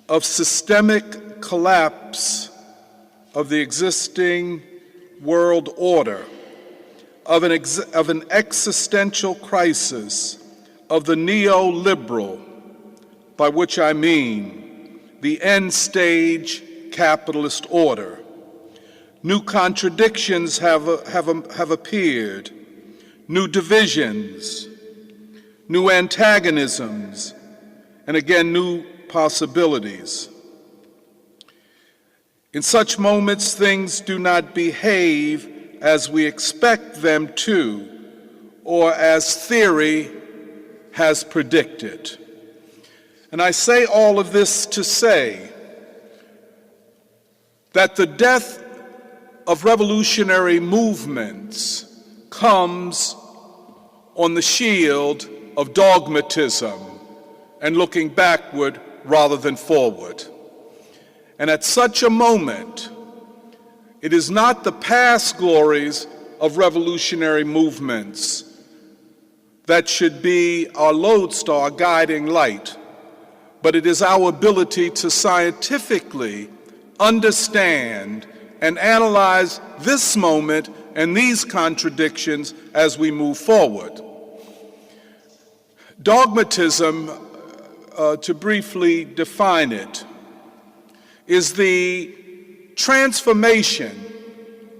of systemic collapse of the existing world order, of an existential crisis of the neoliberal, by which I mean the end-stage capitalist order. New contradictions have appeared, new divisions, new antagonisms, and again, new possibilities. In such moments, things do not behave as we expect them to, or as theory has predicted. And I say all of this to say that the death of revolutionary movements comes on the shield of dogmatism and looking backward rather than forward. And at such a moment, it is not the past glories of revolutionary movements that should be our lodestar, our guiding light, but it is our ability to scientifically understand and analyze this moment and these contradictions as we move forward. Dogmatism, to briefly define it, is the transformation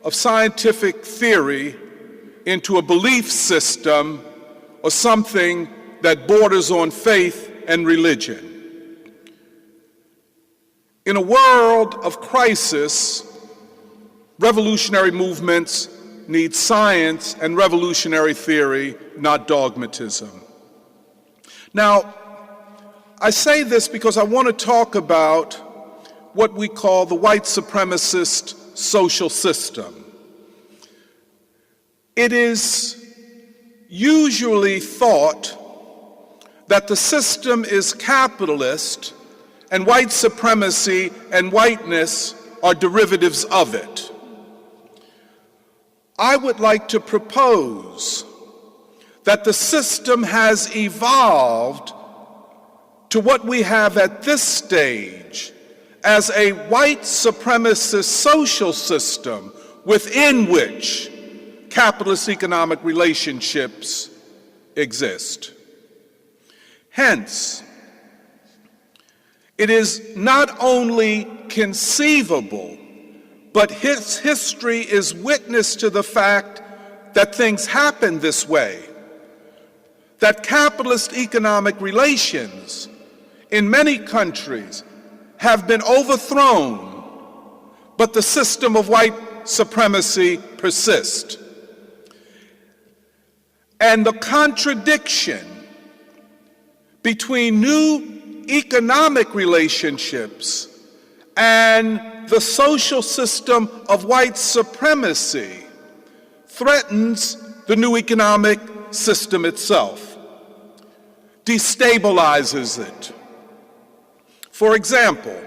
of scientific theory into a belief system or something that borders on faith and religion. In a world of crisis, revolutionary movements need science and revolutionary theory, not dogmatism. Now, I say this because I want to talk about what we call the white supremacist social system. It is usually thought that the system is capitalist and white supremacy and whiteness are derivatives of it. I would like to propose that the system has evolved to what we have at this stage as a white supremacist social system within which capitalist economic relationships exist. Hence, it is not only conceivable, but history is witness to the fact that things happen this way, that capitalist economic relations in many countries have been overthrown but the system of white supremacy persists. And the contradiction between new economic relationships and the social system of white supremacy threatens the new economic system itself, destabilizes it. For example,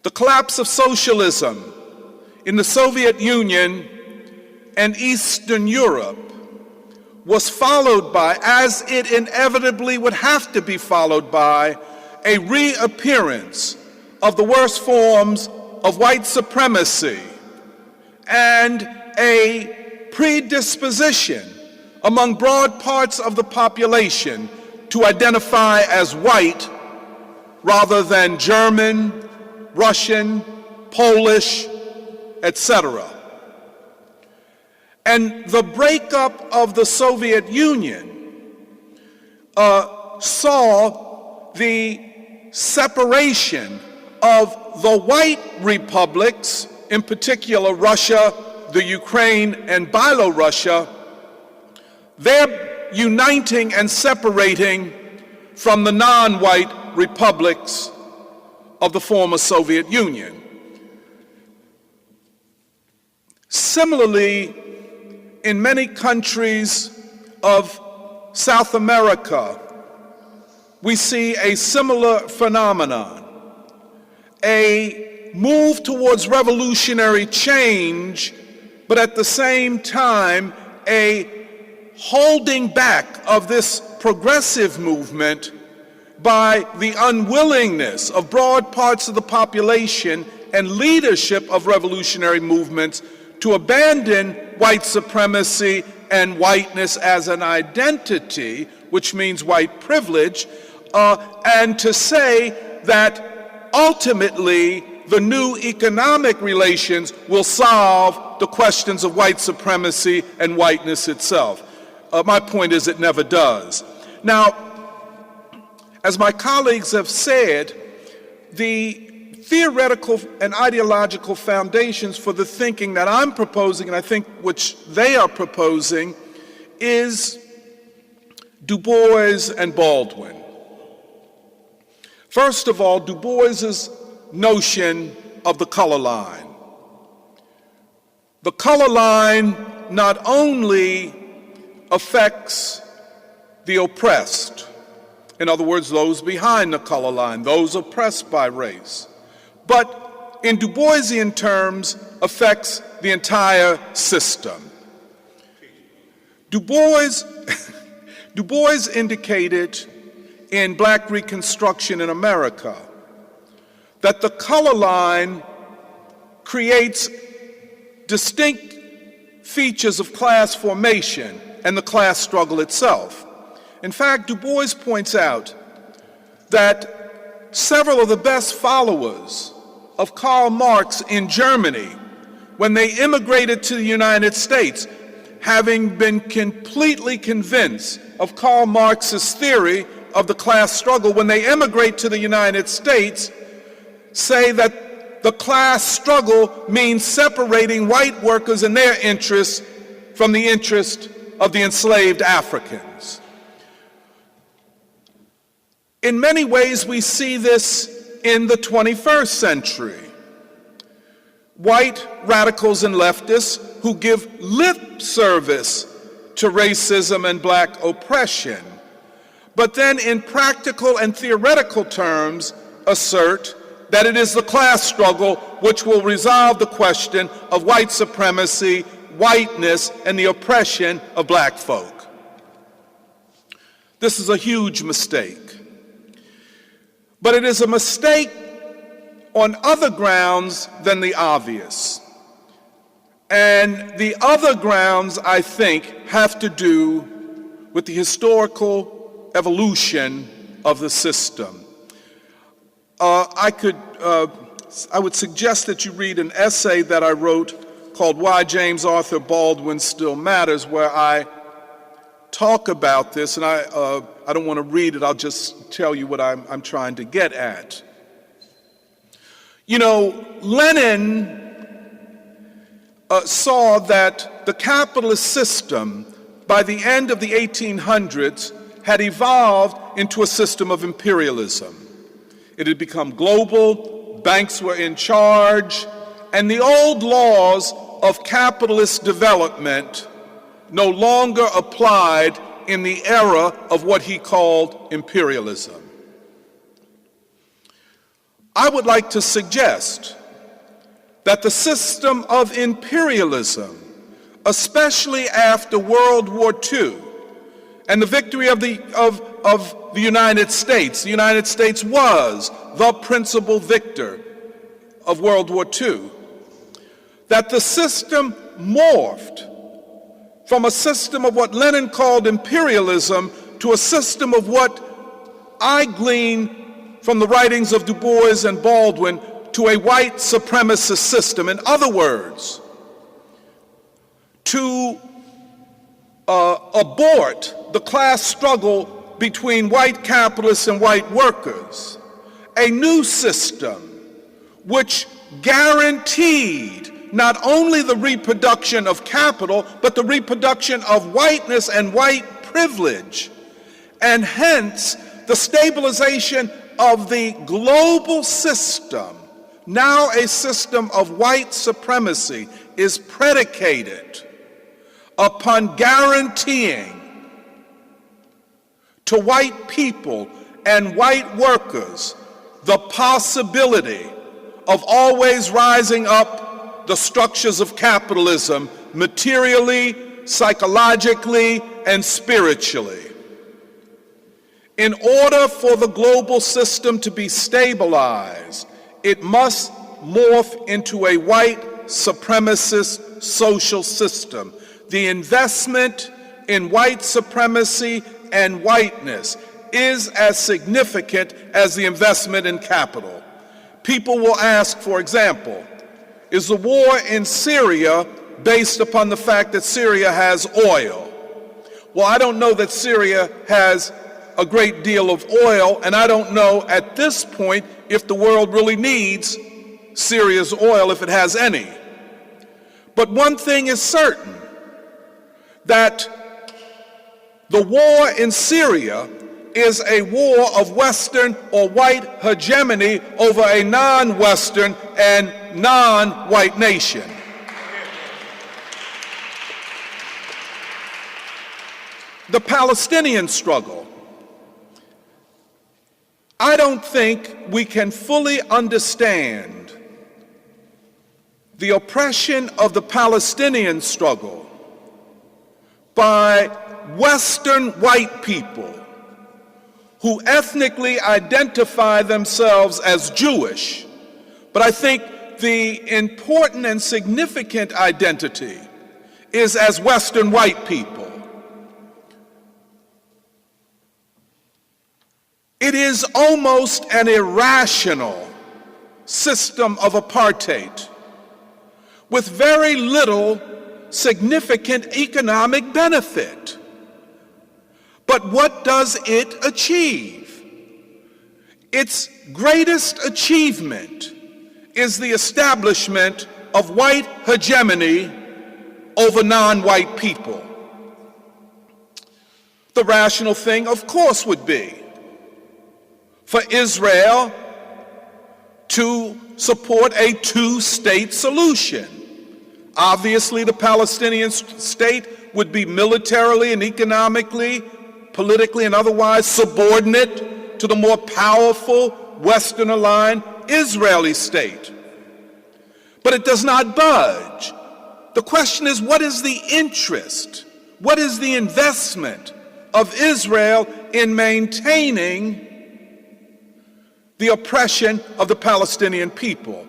the collapse of socialism in the Soviet Union and Eastern Europe was followed by, as it inevitably would have to be followed by, a reappearance of the worst forms of white supremacy and a predisposition among broad parts of the population to identify as white rather than German, Russian, Polish, etc. And the breakup of the Soviet Union saw the separation of the white republics, in particular Russia, the Ukraine, and Byelorussia, they're uniting and separating from the non-white republics of the former Soviet Union. Similarly, in many countries of South America, we see a similar phenomenon, a move towards revolutionary change, but at the same time, a holding back of this progressive movement by the unwillingness of broad parts of the population and leadership of revolutionary movements to abandon white supremacy and whiteness as an identity, which means white privilege, and to say that ultimately the new economic relations will solve the questions of white supremacy and whiteness itself. My point is it never does. Now, as my colleagues have said, the theoretical and ideological foundations for the thinking that I'm proposing, and I think which they are proposing, is Du Bois and Baldwin. First of all, Du Bois's notion of the color line. The color line not only affects the oppressed, in other words, those behind the color line, those oppressed by race, but in Du Boisian terms affects the entire system. Du Bois indicated in Black Reconstruction in America that the color line creates distinct features of class formation and the class struggle itself. In fact, Du Bois points out that several of the best followers of Karl Marx in Germany, when they immigrated to the United States, having been completely convinced of Karl Marx's theory of the class struggle, when they immigrate to the United States, say that the class struggle means separating white workers and their interests from the interest of the enslaved Africans. In many ways, we see this in the 21st century. White radicals and leftists who give lip service to racism and black oppression, but then in practical and theoretical terms assert that it is the class struggle which will resolve the question of white supremacy, whiteness, and the oppression of black folk. This is a huge mistake. But it is a mistake on other grounds than the obvious. And the other grounds, I think, have to do with the historical evolution of the system. I would suggest that you read an essay that I wrote called Why James Arthur Baldwin Still Matters, where I talk about this, and I don't want to read it, I'll just tell you what I'm trying to get at. You know, Lenin saw that the capitalist system, by the end of the 1800s, had evolved into a system of imperialism. It had become global, banks were in charge, and the old laws of capitalist development no longer applied in the era of what he called imperialism. I would like to suggest that the system of imperialism, especially after World War II and the victory of the United States was the principal victor of World War II, that the system morphed from a system of what Lenin called imperialism to a system of what I glean from the writings of Du Bois and Baldwin to a white supremacist system. In other words, to abort the class struggle between white capitalists and white workers, a new system which guaranteed not only the reproduction of capital, but the reproduction of whiteness and white privilege, and hence the stabilization of the global system, now a system of white supremacy, is predicated upon guaranteeing to white people and white workers the possibility of always rising up the structures of capitalism materially, psychologically, and spiritually. In order for the global system to be stabilized, it must morph into a white supremacist social system. The investment in white supremacy and whiteness is as significant as the investment in capital. People will ask, for example, is the war in Syria based upon the fact that Syria has oil? Well, I don't know that Syria has a great deal of oil, and I don't know at this point if the world really needs Syria's oil, if it has any. But one thing is certain, that the war in Syria is a war of Western or white hegemony over a non-Western and non-white nation. The Palestinian struggle. I don't think we can fully understand the oppression of the Palestinian struggle by Western white people who ethnically identify themselves as Jewish. But I think the important and significant identity is as Western white people. It is almost an irrational system of apartheid with very little significant economic benefit. But what does it achieve? Its greatest achievement is the establishment of white hegemony over non-white people. The rational thing, of course, would be for Israel to support a two-state solution. Obviously, the Palestinian state would be militarily and economically, politically and otherwise subordinate to the more powerful, Western-aligned Israeli state. But it does not budge. The question is, what is the interest? What is the investment of Israel in maintaining the oppression of the Palestinian people?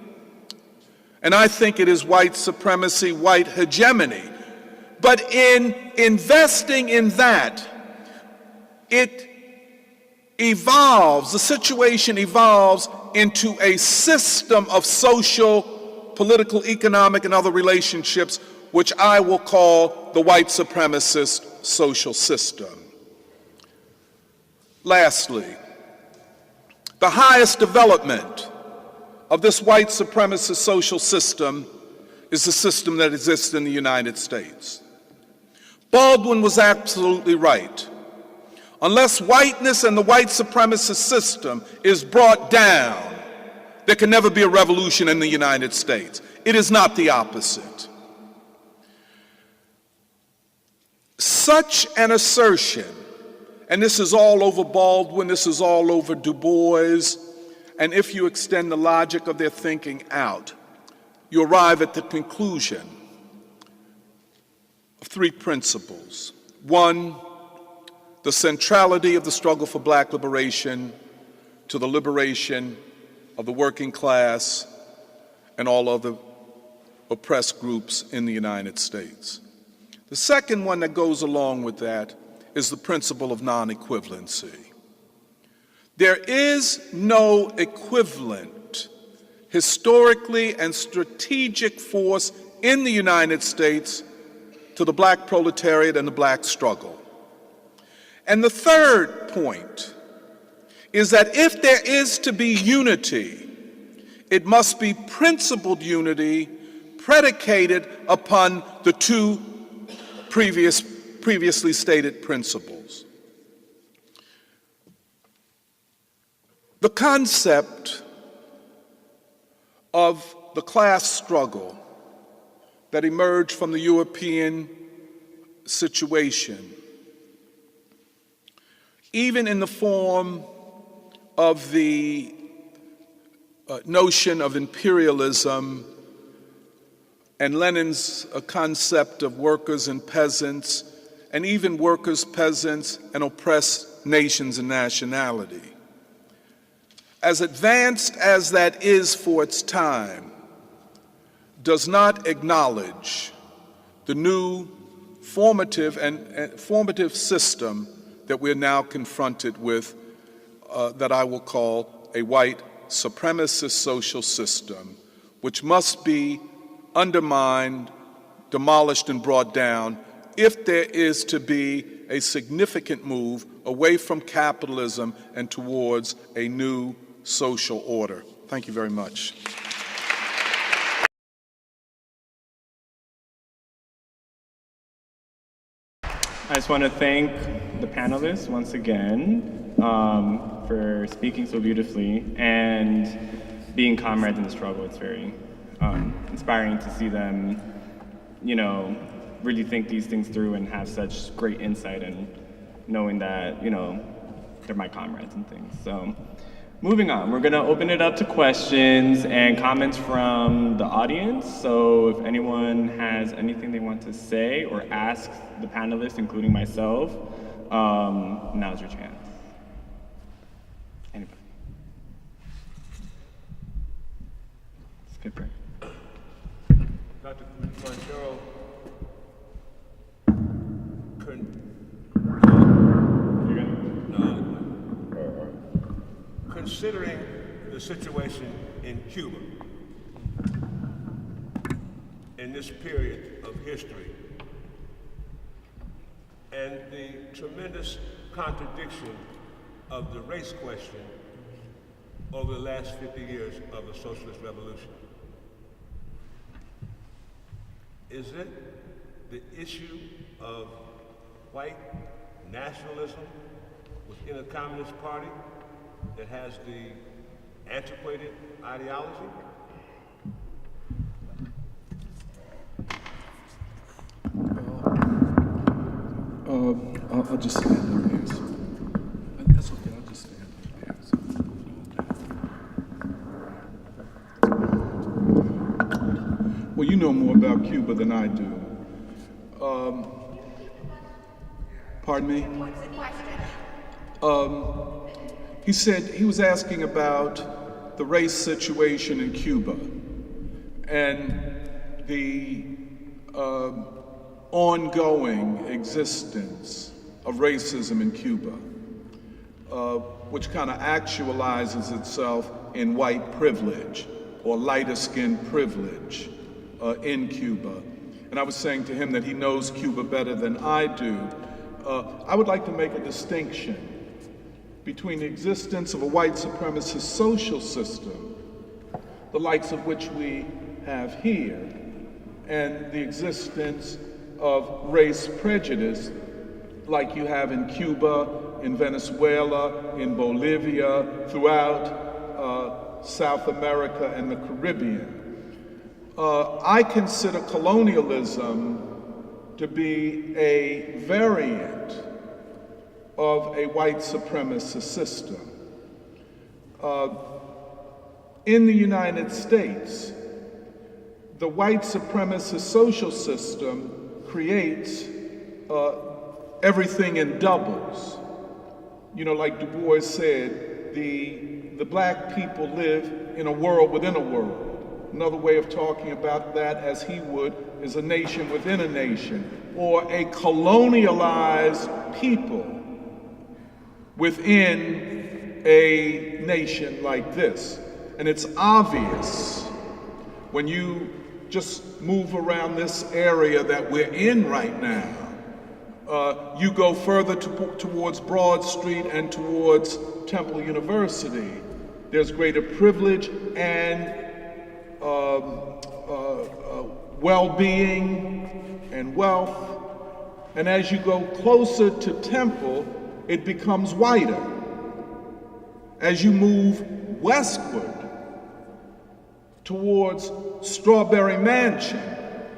And I think it is white supremacy, white hegemony. But in investing in that, it evolves, the situation evolves into a system of social, political, economic, and other relationships, which I will call the white supremacist social system. Lastly, the highest development of this white supremacist social system is the system that exists in the United States. Baldwin was absolutely right. Unless whiteness and the white supremacist system is brought down, there can never be a revolution in the United States. It is not the opposite. Such an assertion, and this is all over Baldwin, this is all over Du Bois, and if you extend the logic of their thinking out, you arrive at the conclusion of three principles. One, the centrality of the struggle for black liberation to the liberation of the working class and all other oppressed groups in the United States. The second one that goes along with that is the principle of non-equivalency. There is no equivalent historically and strategic force in the United States to the black proletariat and the black struggle. And the third point is that if there is to be unity, it must be principled unity predicated upon the two previously stated principles. The concept of the class struggle that emerged from the European situation, even in the form of the notion of imperialism and Lenin's concept of workers and peasants, and even workers, peasants, and oppressed nations and nationality. As advanced as that is for its time, does not acknowledge the new formative system that we're now confronted with, that I will call a white supremacist social system, which must be undermined, demolished, and brought down if there is to be a significant move away from capitalism and towards a new social order. Thank you very much. I just want to thank the panelists once again for speaking so beautifully and being comrades in the struggle. It's very inspiring to see them, really think these things through and have such great insight, and knowing that, they're my comrades and things. So moving on, we're gonna open it up to questions and comments from the audience. So if anyone has anything they want to say or ask the panelists, including myself, now's your chance. Anybody? Skipper. Dr. Montero, considering the situation in Cuba in this period of history and the tremendous contradiction of the race question over the last 50 years of the socialist revolution, is it the issue of white nationalism within a communist party that has the antiquated ideology? I'll just stand up here. That's okay, I'll just stand up here. Well, you know more about Cuba than I do. Pardon me? What's the question? He said he was asking about the race situation in Cuba and the ongoing existence of racism in Cuba, which kind of actualizes itself in white privilege or lighter skin privilege in Cuba. And I was saying to him that he knows Cuba better than I do. I would like to make a distinction between the existence of a white supremacist social system the likes of which we have here, and the existence of race prejudice like you have in Cuba, in Venezuela, in Bolivia, throughout South America and the Caribbean. I consider colonialism to be a variant of a white supremacist system. In the United States, the white supremacist social system creates everything in doubles. You know, like Du Bois said, the black people live in a world within a world. Another way of talking about that, as he would, is a nation within a nation, or a colonialized people within a nation like this. And it's obvious when you just move around this area that we're in right now. You go further towards Broad Street and towards Temple University. There's greater privilege and well-being and wealth. And as you go closer to Temple, it becomes whiter. As you move westward towards Strawberry Mansion,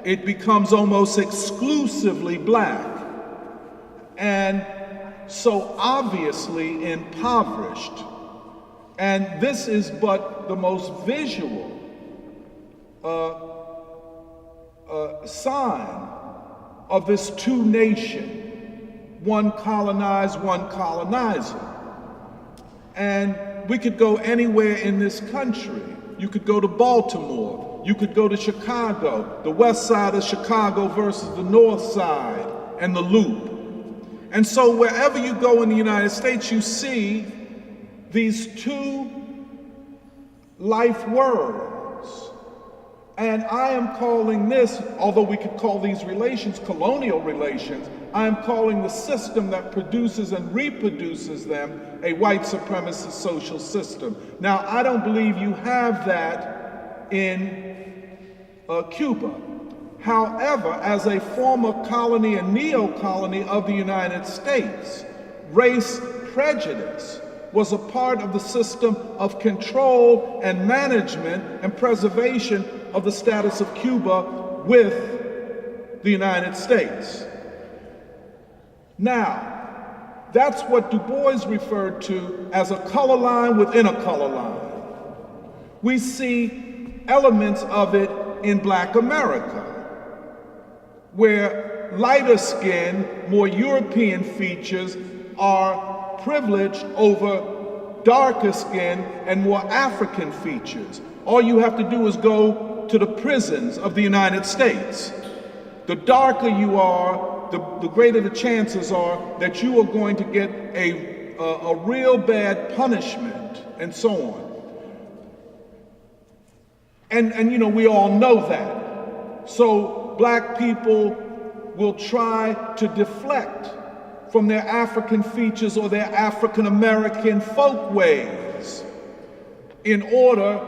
it becomes almost exclusively black, and so obviously impoverished. And this is but the most visual sign of this two-nation, one colonized, one colonizer. And we could go anywhere in this country. You could go to Baltimore, you could go to Chicago, the west side of Chicago versus the north side, and the Loop. And so wherever you go in the United States, you see these two life worlds. And I am calling this, although we could call these relations colonial relations, I am calling the system that produces and reproduces them a white supremacist social system. Now, I don't believe you have that in Cuba. However, as a former colony and neo-colony of the United States, race prejudice was a part of the system of control and management and preservation of the status of Cuba with the United States. Now, that's what Du Bois referred to as a color line within a color line. We see elements of it in Black America, where lighter skin, more European features are privileged over darker skin and more African features. All you have to do is go to the prisons of the United States. The darker you are, the greater the chances are that you are going to get a real bad punishment, and so on. And you know, we all know that. So black people will try to deflect from their African features or their African American folk ways in order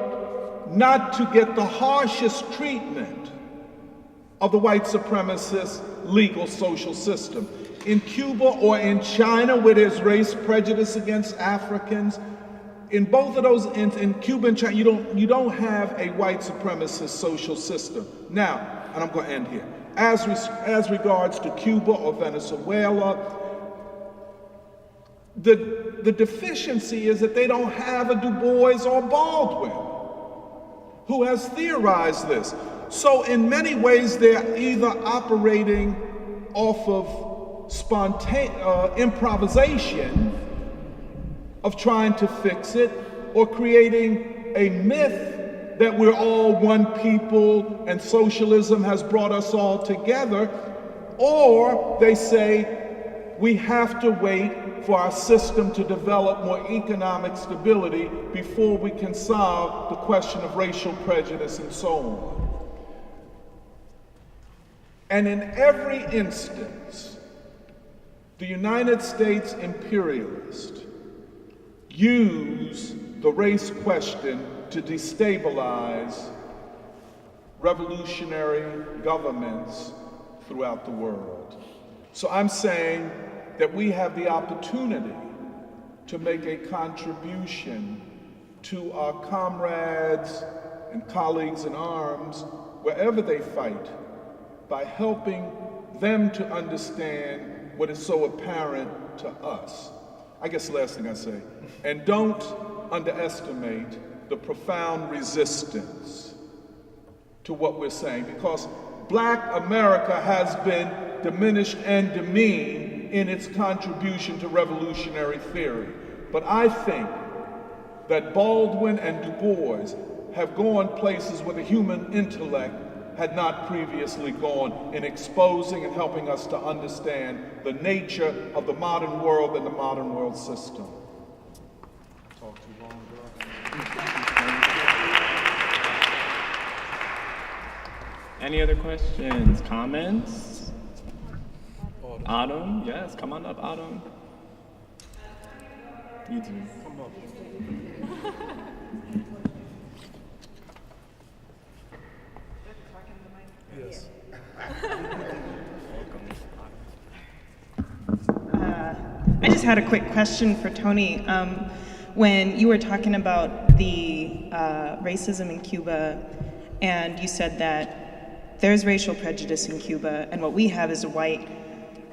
not to get the harshest treatment of the white supremacist legal social system. In Cuba or in China, where there's race prejudice against Africans, in both of those, in Cuba and China, you don't have a white supremacist social system. Now, and I'm going to end here. As regards to Cuba or Venezuela, the deficiency is that they don't have a Du Bois or Baldwin who has theorized this. So in many ways, they're either operating off of improvisation of trying to fix it, or creating a myth that we're all one people and socialism has brought us all together, or they say we have to wait for our system to develop more economic stability before we can solve the question of racial prejudice and so on. And in every instance, the United States imperialists use the race question to destabilize revolutionary governments throughout the world. So I'm saying that we have the opportunity to make a contribution to our comrades and colleagues in arms wherever they fight by helping them to understand what is so apparent to us. I guess the last thing I say, and don't underestimate the profound resistance to what we're saying, because Black America has been diminished and demeaned in its contribution to revolutionary theory. But I think that Baldwin and Du Bois have gone places where the human intellect had not previously gone in exposing and helping us to understand the nature of the modern world and the modern world system. Talk too long, girl. Any other questions, comments? Autumn, yes, come on up, Autumn. You too. Come up. Yes. I just had a quick question for Tony. When you were talking about the racism in Cuba, and you said that there's racial prejudice in Cuba, and what we have is a white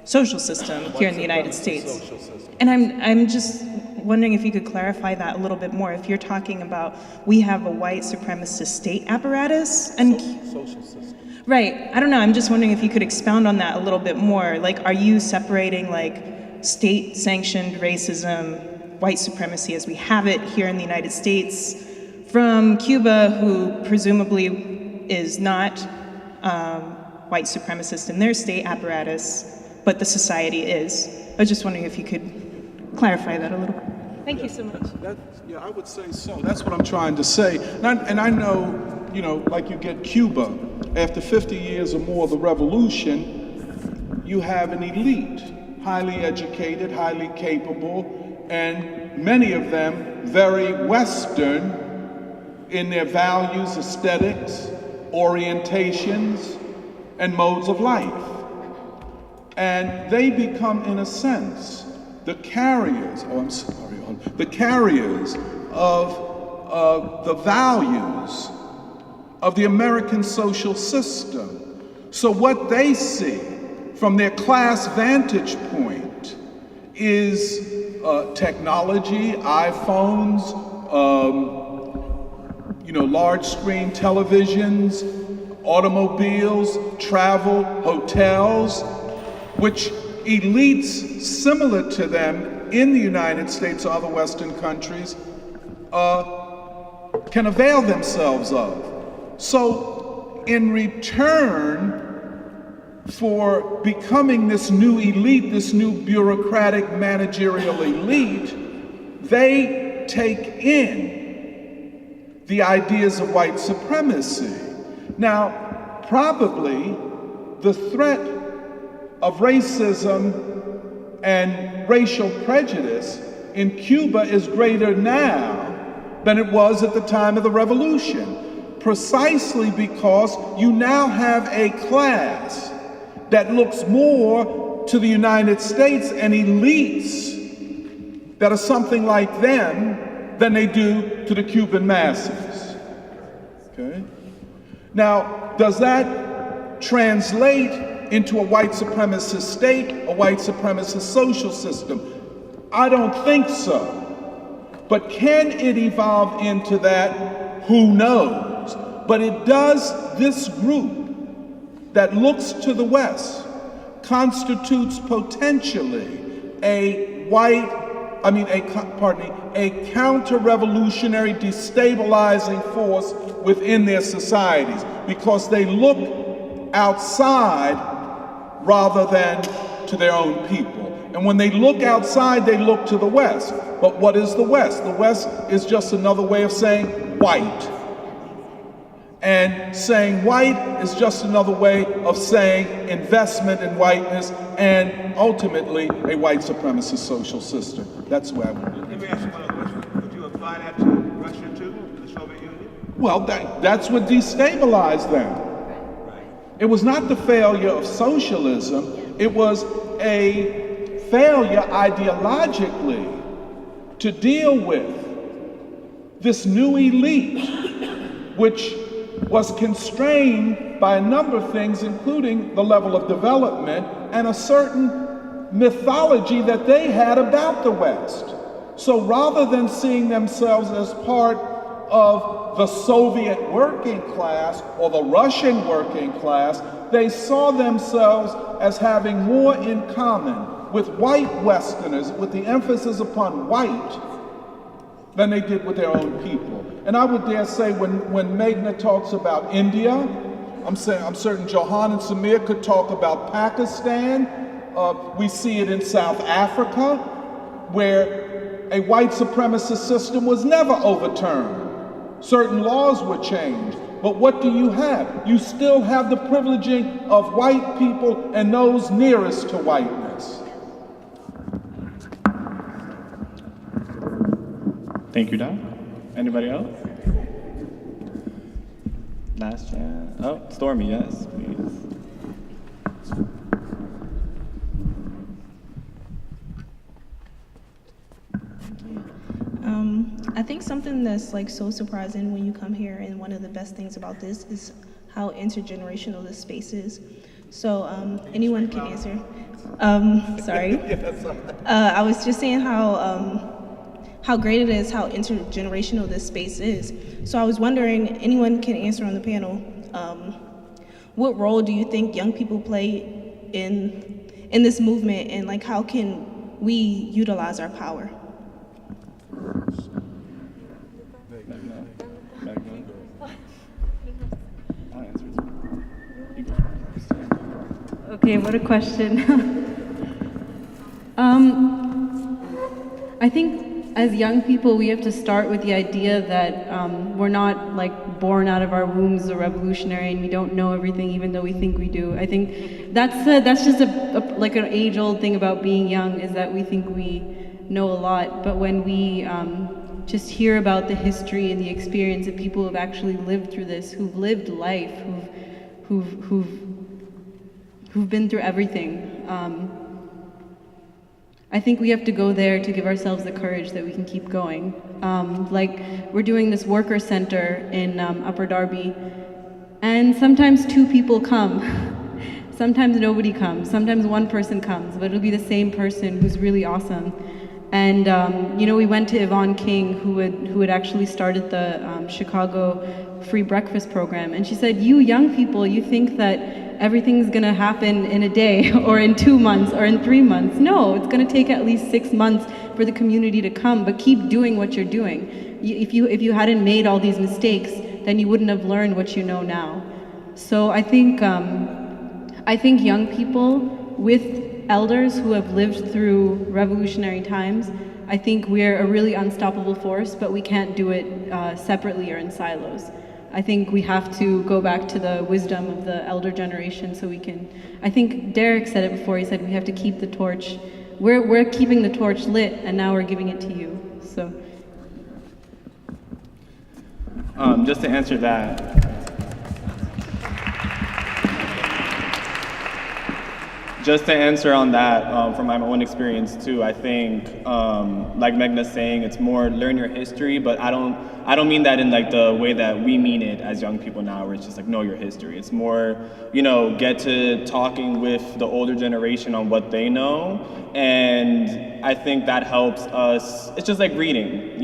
social system here in the United States. And I'm just wondering if you could clarify that a little bit more. If you're talking about we have a white supremacist state apparatus and Social system. right, I don't know. I'm just wondering if you could expound on that a little bit more. Like, are you separating like state-sanctioned racism, white supremacy as we have it here in the United States, from Cuba, who presumably is not white supremacist in their state apparatus, but the society is? I was just wondering if you could clarify that a little. Thank you so much. Yeah, I would say so. That's what I'm trying to say. And I know, you know, like you get Cuba, after 50 years or more of the revolution, you have an elite, highly educated, highly capable, and many of them very Western in their values, aesthetics, orientations, and modes of life. And they become, in a sense, the carriers, the carriers of the values of the American social system. So what they see from their class vantage point is technology, iPhones, large screen televisions, automobiles, travel, hotels, which elites similar to them in the United States or other Western countries can avail themselves of. So in return for becoming this new elite, this new bureaucratic managerial elite, they take in the ideas of white supremacy. Now, probably the threat of racism and racial prejudice in Cuba is greater now than it was at the time of the revolution, precisely because you now have a class that looks more to the United States and elites that are something like them than they do to the Cuban masses. Okay? Now, does that translate into a white supremacist state, a white supremacist social system? I don't think so. But can it evolve into that? Who knows? But it does. This group that looks to the West constitutes potentially a counter-revolutionary destabilizing force within their societies, because they look outside rather than to their own people. And when they look outside, they look to the West. But what is the West? The West is just another way of saying white. And saying white is just another way of saying investment in whiteness and ultimately a white supremacist social system. That's where I would. Let me ask you one question. Would you apply that to Soviet Union? Well, that's what destabilized them. It was not the failure of socialism, it was a failure ideologically to deal with this new elite, which was constrained by a number of things, including the level of development and a certain mythology that they had about the West. So rather than seeing themselves as part of the Soviet working class or the Russian working class, they saw themselves as having more in common with white Westerners, with the emphasis upon white, than they did with their own people. And I would dare say when Meghna talks about India, I'm certain Johan and Samir could talk about Pakistan. We see it in South Africa, where a white supremacist system was never overturned. Certain laws were changed, but what do you have? You still have the privileging of white people and those nearest to whiteness. Thank you, Doc. Anybody else? Last chance. Oh, Stormy, yes, please. I think something that's like so surprising when you come here, and one of the best things about this is how intergenerational this space is. So anyone can answer. Sorry. I was just saying how great it is, how intergenerational this space is. So I was wondering, anyone can answer on the panel, what role do you think young people play in this movement, and like how can we utilize our power? Okay, what a question. I think as young people, we have to start with the idea that we're not like born out of our wombs a revolutionary, and we don't know everything, even though we think we do. I think that's just like an age-old thing about being young, is that we think we know a lot. But when we just hear about the history and the experience of people who've actually lived through this, who've lived life, who've been through everything. I think we have to go there to give ourselves the courage that we can keep going. Like we're doing this worker center in Upper Darby, and sometimes 2 people come. Sometimes nobody comes. Sometimes 1 person comes, but it'll be the same person who's really awesome. And we went to Yvonne King, who had actually started the Chicago free breakfast program, and she said, "You young people, you think that everything's gonna happen in a day or in 2 months or in 3 months. No, it's gonna take at least 6 months for the community to come, but keep doing what you're doing. If you hadn't made all these mistakes, then you wouldn't have learned what you know now." So I think young people with elders who have lived through revolutionary times, I think we're a really unstoppable force, but we can't do it separately or in silos. I think we have to go back to the wisdom of the elder generation so we can, I think Derek said it before, he said we have to keep the torch. We're keeping the torch lit, and now we're giving it to you, so. Just to answer that, on that, from my own experience too, I think, like Meghna's saying, it's more learn your history, but I don't mean that in like the way that we mean it as young people now, where it's just like know your history. It's more, get to talking with the older generation on what they know, and I think that helps us. It's just like reading,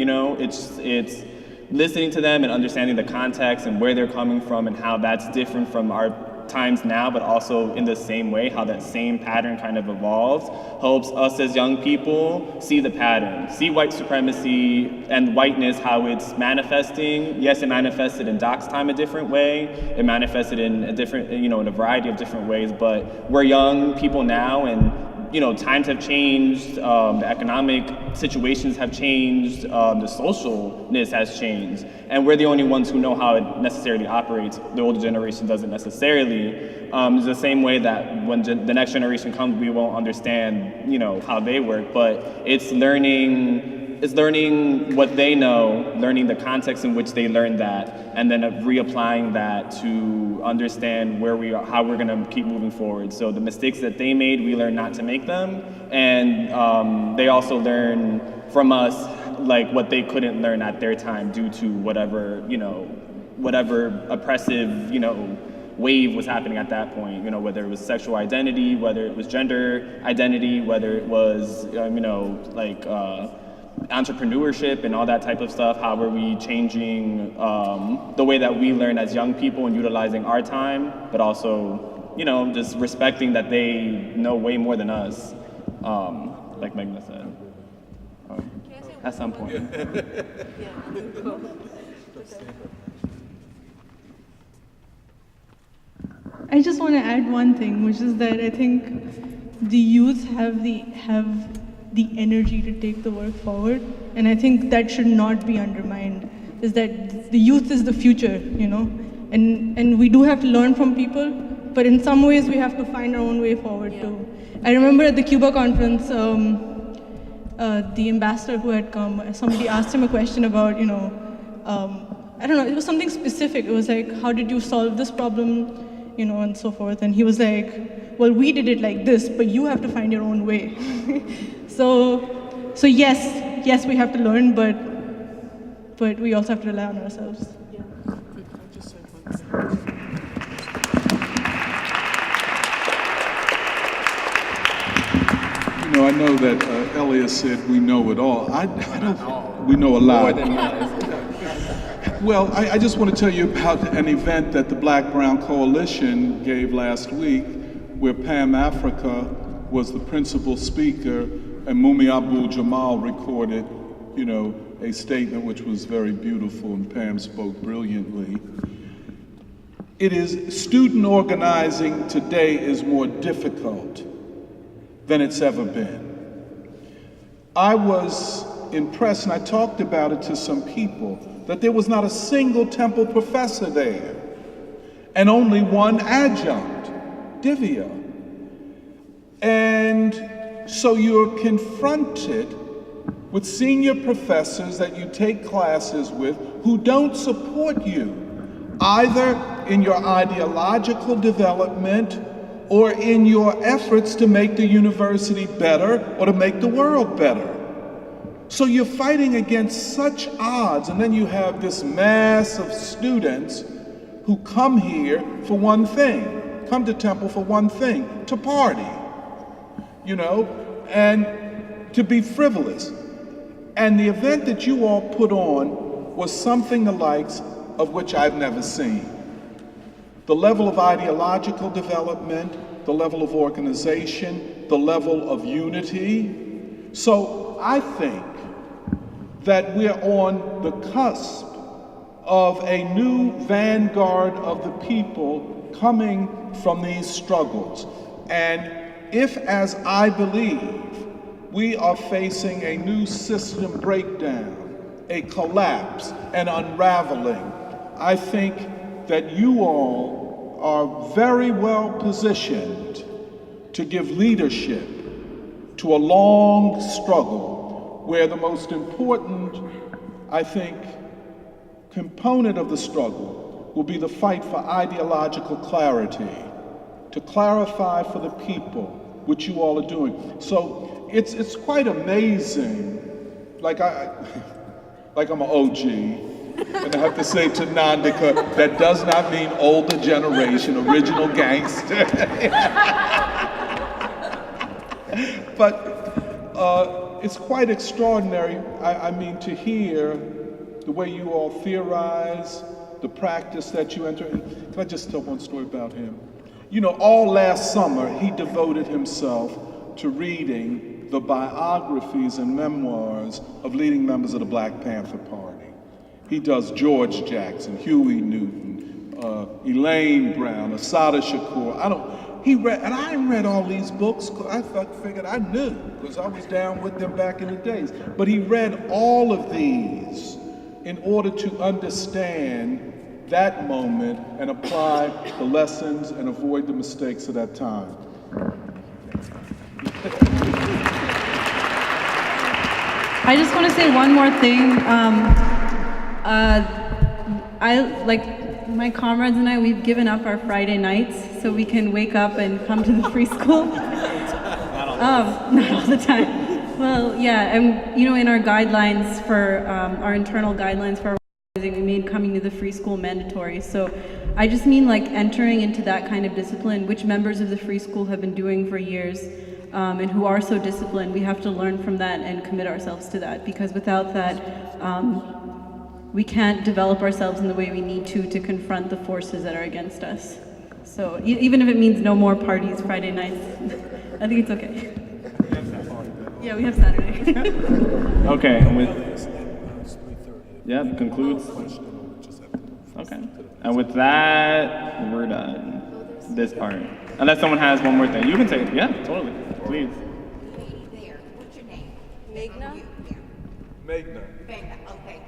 it's listening to them and understanding the context and where they're coming from and how that's different from our times now, but also in the same way, how that same pattern kind of evolves, helps us as young people see the pattern, see white supremacy and whiteness, how it's manifesting. Yes, it manifested in Doc's time a different way, it manifested in a different, in a variety of different ways, but we're young people now, and times have changed, the economic situations have changed, the socialness has changed, and we're the only ones who know how it necessarily operates. The older generation doesn't necessarily. It's the same way that when the next generation comes, we won't understand, how they work, but it's learning it's learning what they know, learning the context in which they learned that, and then reapplying that to understand where we are, how we're gonna keep moving forward. So the mistakes that they made, we learn not to make them, and they also learn from us like what they couldn't learn at their time due to whatever, whatever oppressive, wave was happening at that point, whether it was sexual identity, whether it was gender identity, whether it was, entrepreneurship and all that type of stuff. How are we changing the way that we learn as young people and utilizing our time, but also, just respecting that they know way more than us, like Meghna said. At some point. I just want to add one thing, which is that I think the youth have the energy to take the work forward, and I think that should not be undermined. Is that the youth is the future, and we do have to learn from people, but in some ways we have to find our own way forward too. I remember at the Cuba conference, the ambassador who had come, somebody asked him a question about, I don't know, it was something specific. It was like, how did you solve this problem? And so forth. And he was like, well, we did it like this, but you have to find your own way. So yes, we have to learn, but we also have to rely on ourselves. I know that Elias said we know it all. I don't. We know a lot. More than that. Well, I just want to tell you about an event that the Black-Brown Coalition gave last week, where Pam Africa was the principal speaker, and Mumi Abdul-Jamal recorded, a statement which was very beautiful, and Pam spoke brilliantly. Student organizing today is more difficult than it's ever been. I was impressed, and I talked about it to some people, that there was not a single Temple professor there, and only one adjunct, Divya. And so you're confronted with senior professors that you take classes with who don't support you, either in your ideological development or in your efforts to make the university better or to make the world better. So you're fighting against such odds, and then you have this mass of students who come here for one thing, come to Temple for one thing, to party, and to be frivolous. And the event that you all put on was something the likes of which I've never seen. The level of ideological development, the level of organization, the level of unity. So I think that we're on the cusp of a new vanguard of the people coming from these struggles. And if, as I believe, we are facing a new system breakdown, a collapse, an unraveling, I think that you all are very well positioned to give leadership to a long struggle where the most important, I think, component of the struggle will be the fight for ideological clarity, to clarify for the people what you all are doing. So it's quite amazing, like I'm an OG, and I have to say to Nandika, that does not mean older generation, original gangster. But it's quite extraordinary, to hear the way you all theorize, the practice that you enter in. Can I just tell one story about him? All last summer, he devoted himself to reading the biographies and memoirs of leading members of the Black Panther Party. He does George Jackson, Huey Newton, Elaine Brown, Assata Shakur. He read, and I read all these books, I figured I knew, because I was down with them back in the days. But he read all of these in order to understand that moment and apply the lessons and avoid the mistakes of that time. I just want to say one more thing. My comrades and I, we've given up our Friday nights so we can wake up and come to the free school. Not all the time. Well, yeah, and in our guidelines for our internal guidelines for our organizing, we made coming to the free school mandatory. So I just mean entering into that kind of discipline, which members of the free school have been doing for years, and who are so disciplined. We have to learn from that and commit ourselves to that, because without that, we can't develop ourselves in the way we need to confront the forces that are against us. So even if it means no more parties Friday nights, I think it's okay. Yeah, we have Saturday. Okay, concludes. Okay, and with that, we're done. This part. Unless someone has one more thing. You can say it. Yeah, totally. Please. There, what's your name? Meghna? Meghna. Meghna, okay.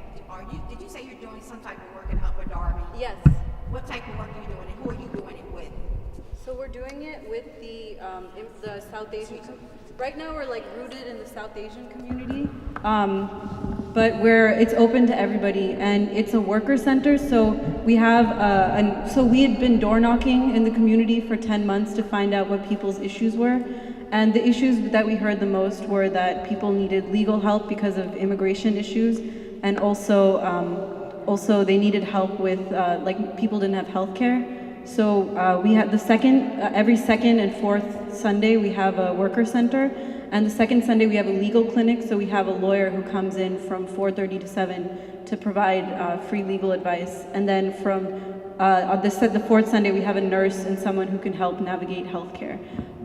Did you say you're doing some type of work in Upper Darby? Yes. What type of work are you doing and who are you doing it with? So we're doing it with the South Asian. Right now we're rooted in the South Asian community, but it's open to everybody, and it's a worker center. So we have so we had been door knocking in the community for 10 months to find out what people's issues were, and the issues that we heard the most were that people needed legal help because of immigration issues, and also they needed help with people didn't have health care. So we have every second and fourth Sunday we have a worker center, and the second Sunday we have a legal clinic. So we have a lawyer who comes in from 4:30 to 7 to provide free legal advice, and then from the fourth Sunday we have a nurse and someone who can help navigate healthcare.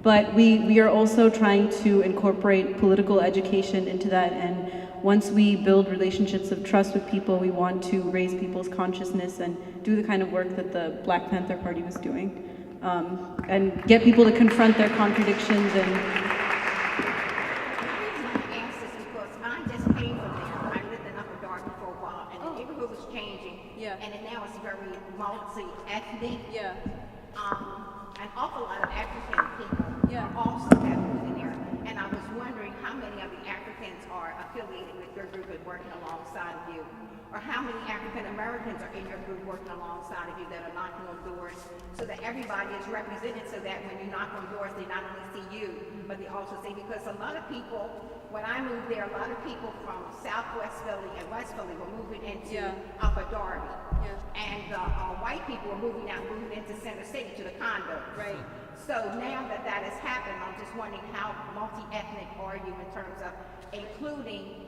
But we are also trying to incorporate political education into that, and once we build relationships of trust with people, we want to raise people's consciousness and do the kind of work that the Black Panther Party was doing, and get people to confront their contradictions. And The reason I ask this is because I just came from there. I lived in Upper Darby for a while, and the neighborhood was changing. Yeah. And now it's very multi-ethnic. Yeah. An awful lot of African people Yeah. also have moved in there. And I was wondering how many of the Africans are affiliated with your group and working alongside of you? Or how many African Americans are in your group working alongside of you that are knocking on doors, so that everybody is represented, so that when you knock on doors, they not only see you, but they also see, because a lot of people, when I moved there, a lot of people from Southwest Philly and West Philly were moving into Upper Darby. Yeah. And white people were moving into Center City to the condos. Right. So now that has happened, I'm just wondering how multi-ethnic are you in terms of including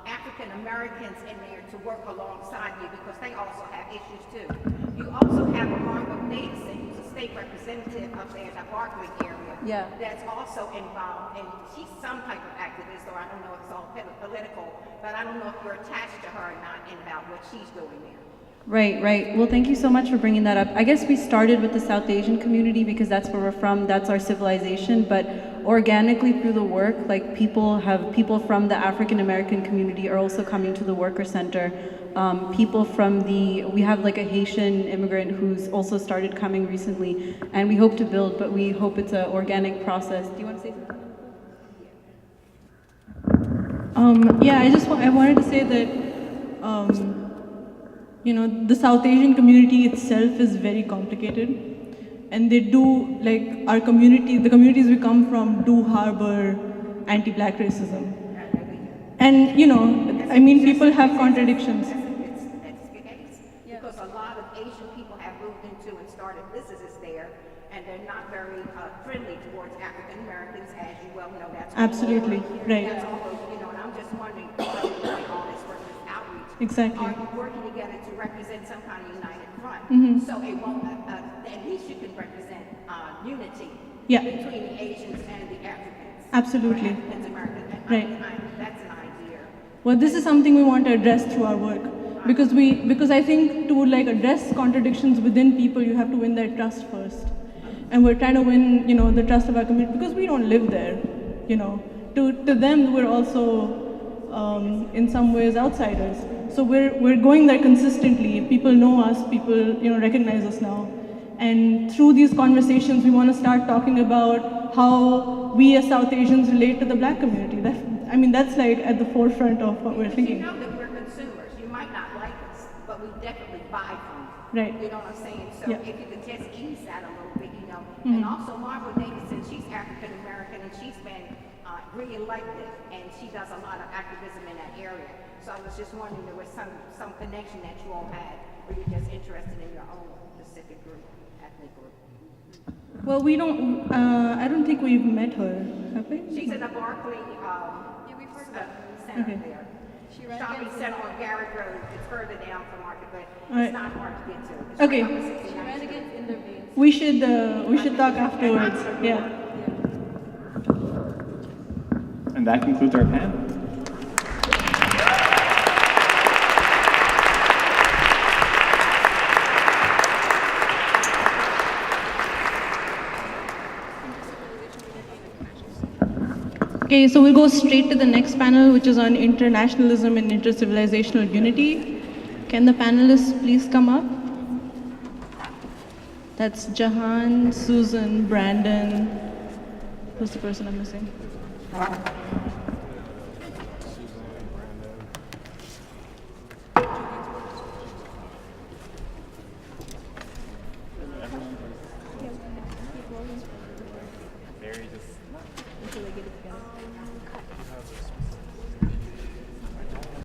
African Americans in there to work alongside you, because they also have issues too. You also have Margot Davidson, who's a state representative up there in the Barclay area. Yeah. That's also involved, and she's some type of activist, or I don't know if it's all political, but I don't know if you're attached to her or not, and about what she's doing there. Right. Well, thank you so much for bringing that up. I guess we started with the South Asian community because that's where we're from, that's our civilization, but organically through the work, people from the African American community are also coming to the worker center. We have a Haitian immigrant who's also started coming recently, and we hope to build, but we hope it's an organic process. Do you want to say something? I wanted to say that the South Asian community itself is very complicated, and they do, the communities we come from do harbor anti-Black racism. And, people have contradictions. Because a lot of Asian people have moved into and started businesses there, and they're not very friendly towards African Americans, as you well know. That's Absolutely, right. That's all over, and I'm just wondering, how you're doing all this work, this outreach. Exactly. Are you working together to represent some kind of united front? Mm-hmm. So it won't, at least you can represent unity between the Asians and the Africans. Absolutely. Or Africans Americans. Right. That's an idea. Well, this is something we want to address through our work, because I think to address contradictions within people, you have to win their trust first, and we're trying to win the trust of our community because we don't live there. To them we're also in some ways outsiders. So we're going there consistently. People know us. People recognize us now, and through these conversations, we want to start talking about how we as South Asians relate to the Black community. I mean, that's like at the forefront of what we're You thinking. know that we're consumers. You might not like us, but we definitely buy from you. Right. You know what I'm saying? So Yeah. if you could just ease that a little bit, you know. And also Margaret Davidson, she's African American and she's been re-elected and she does a lot of activism in that area. So I was just wondering there was some connection that you all had, or you're just interested in your own specific group, ethnic group. Well, we don't, I don't think we've met her, have we? She's in the Barclay Center Okay. there. Shopping center on Garrett Road. It's further down from Market, but Alright. it's not hard to get to. It's Okay. right off of 69th Street. We should talk afterwards, yeah. And that concludes our panel. Okay, so we'll go straight to the next panel, which is on internationalism and intercivilizational unity. Can the panelists please come up? That's Jahan, Susan, Brandon. Who's the person I'm missing?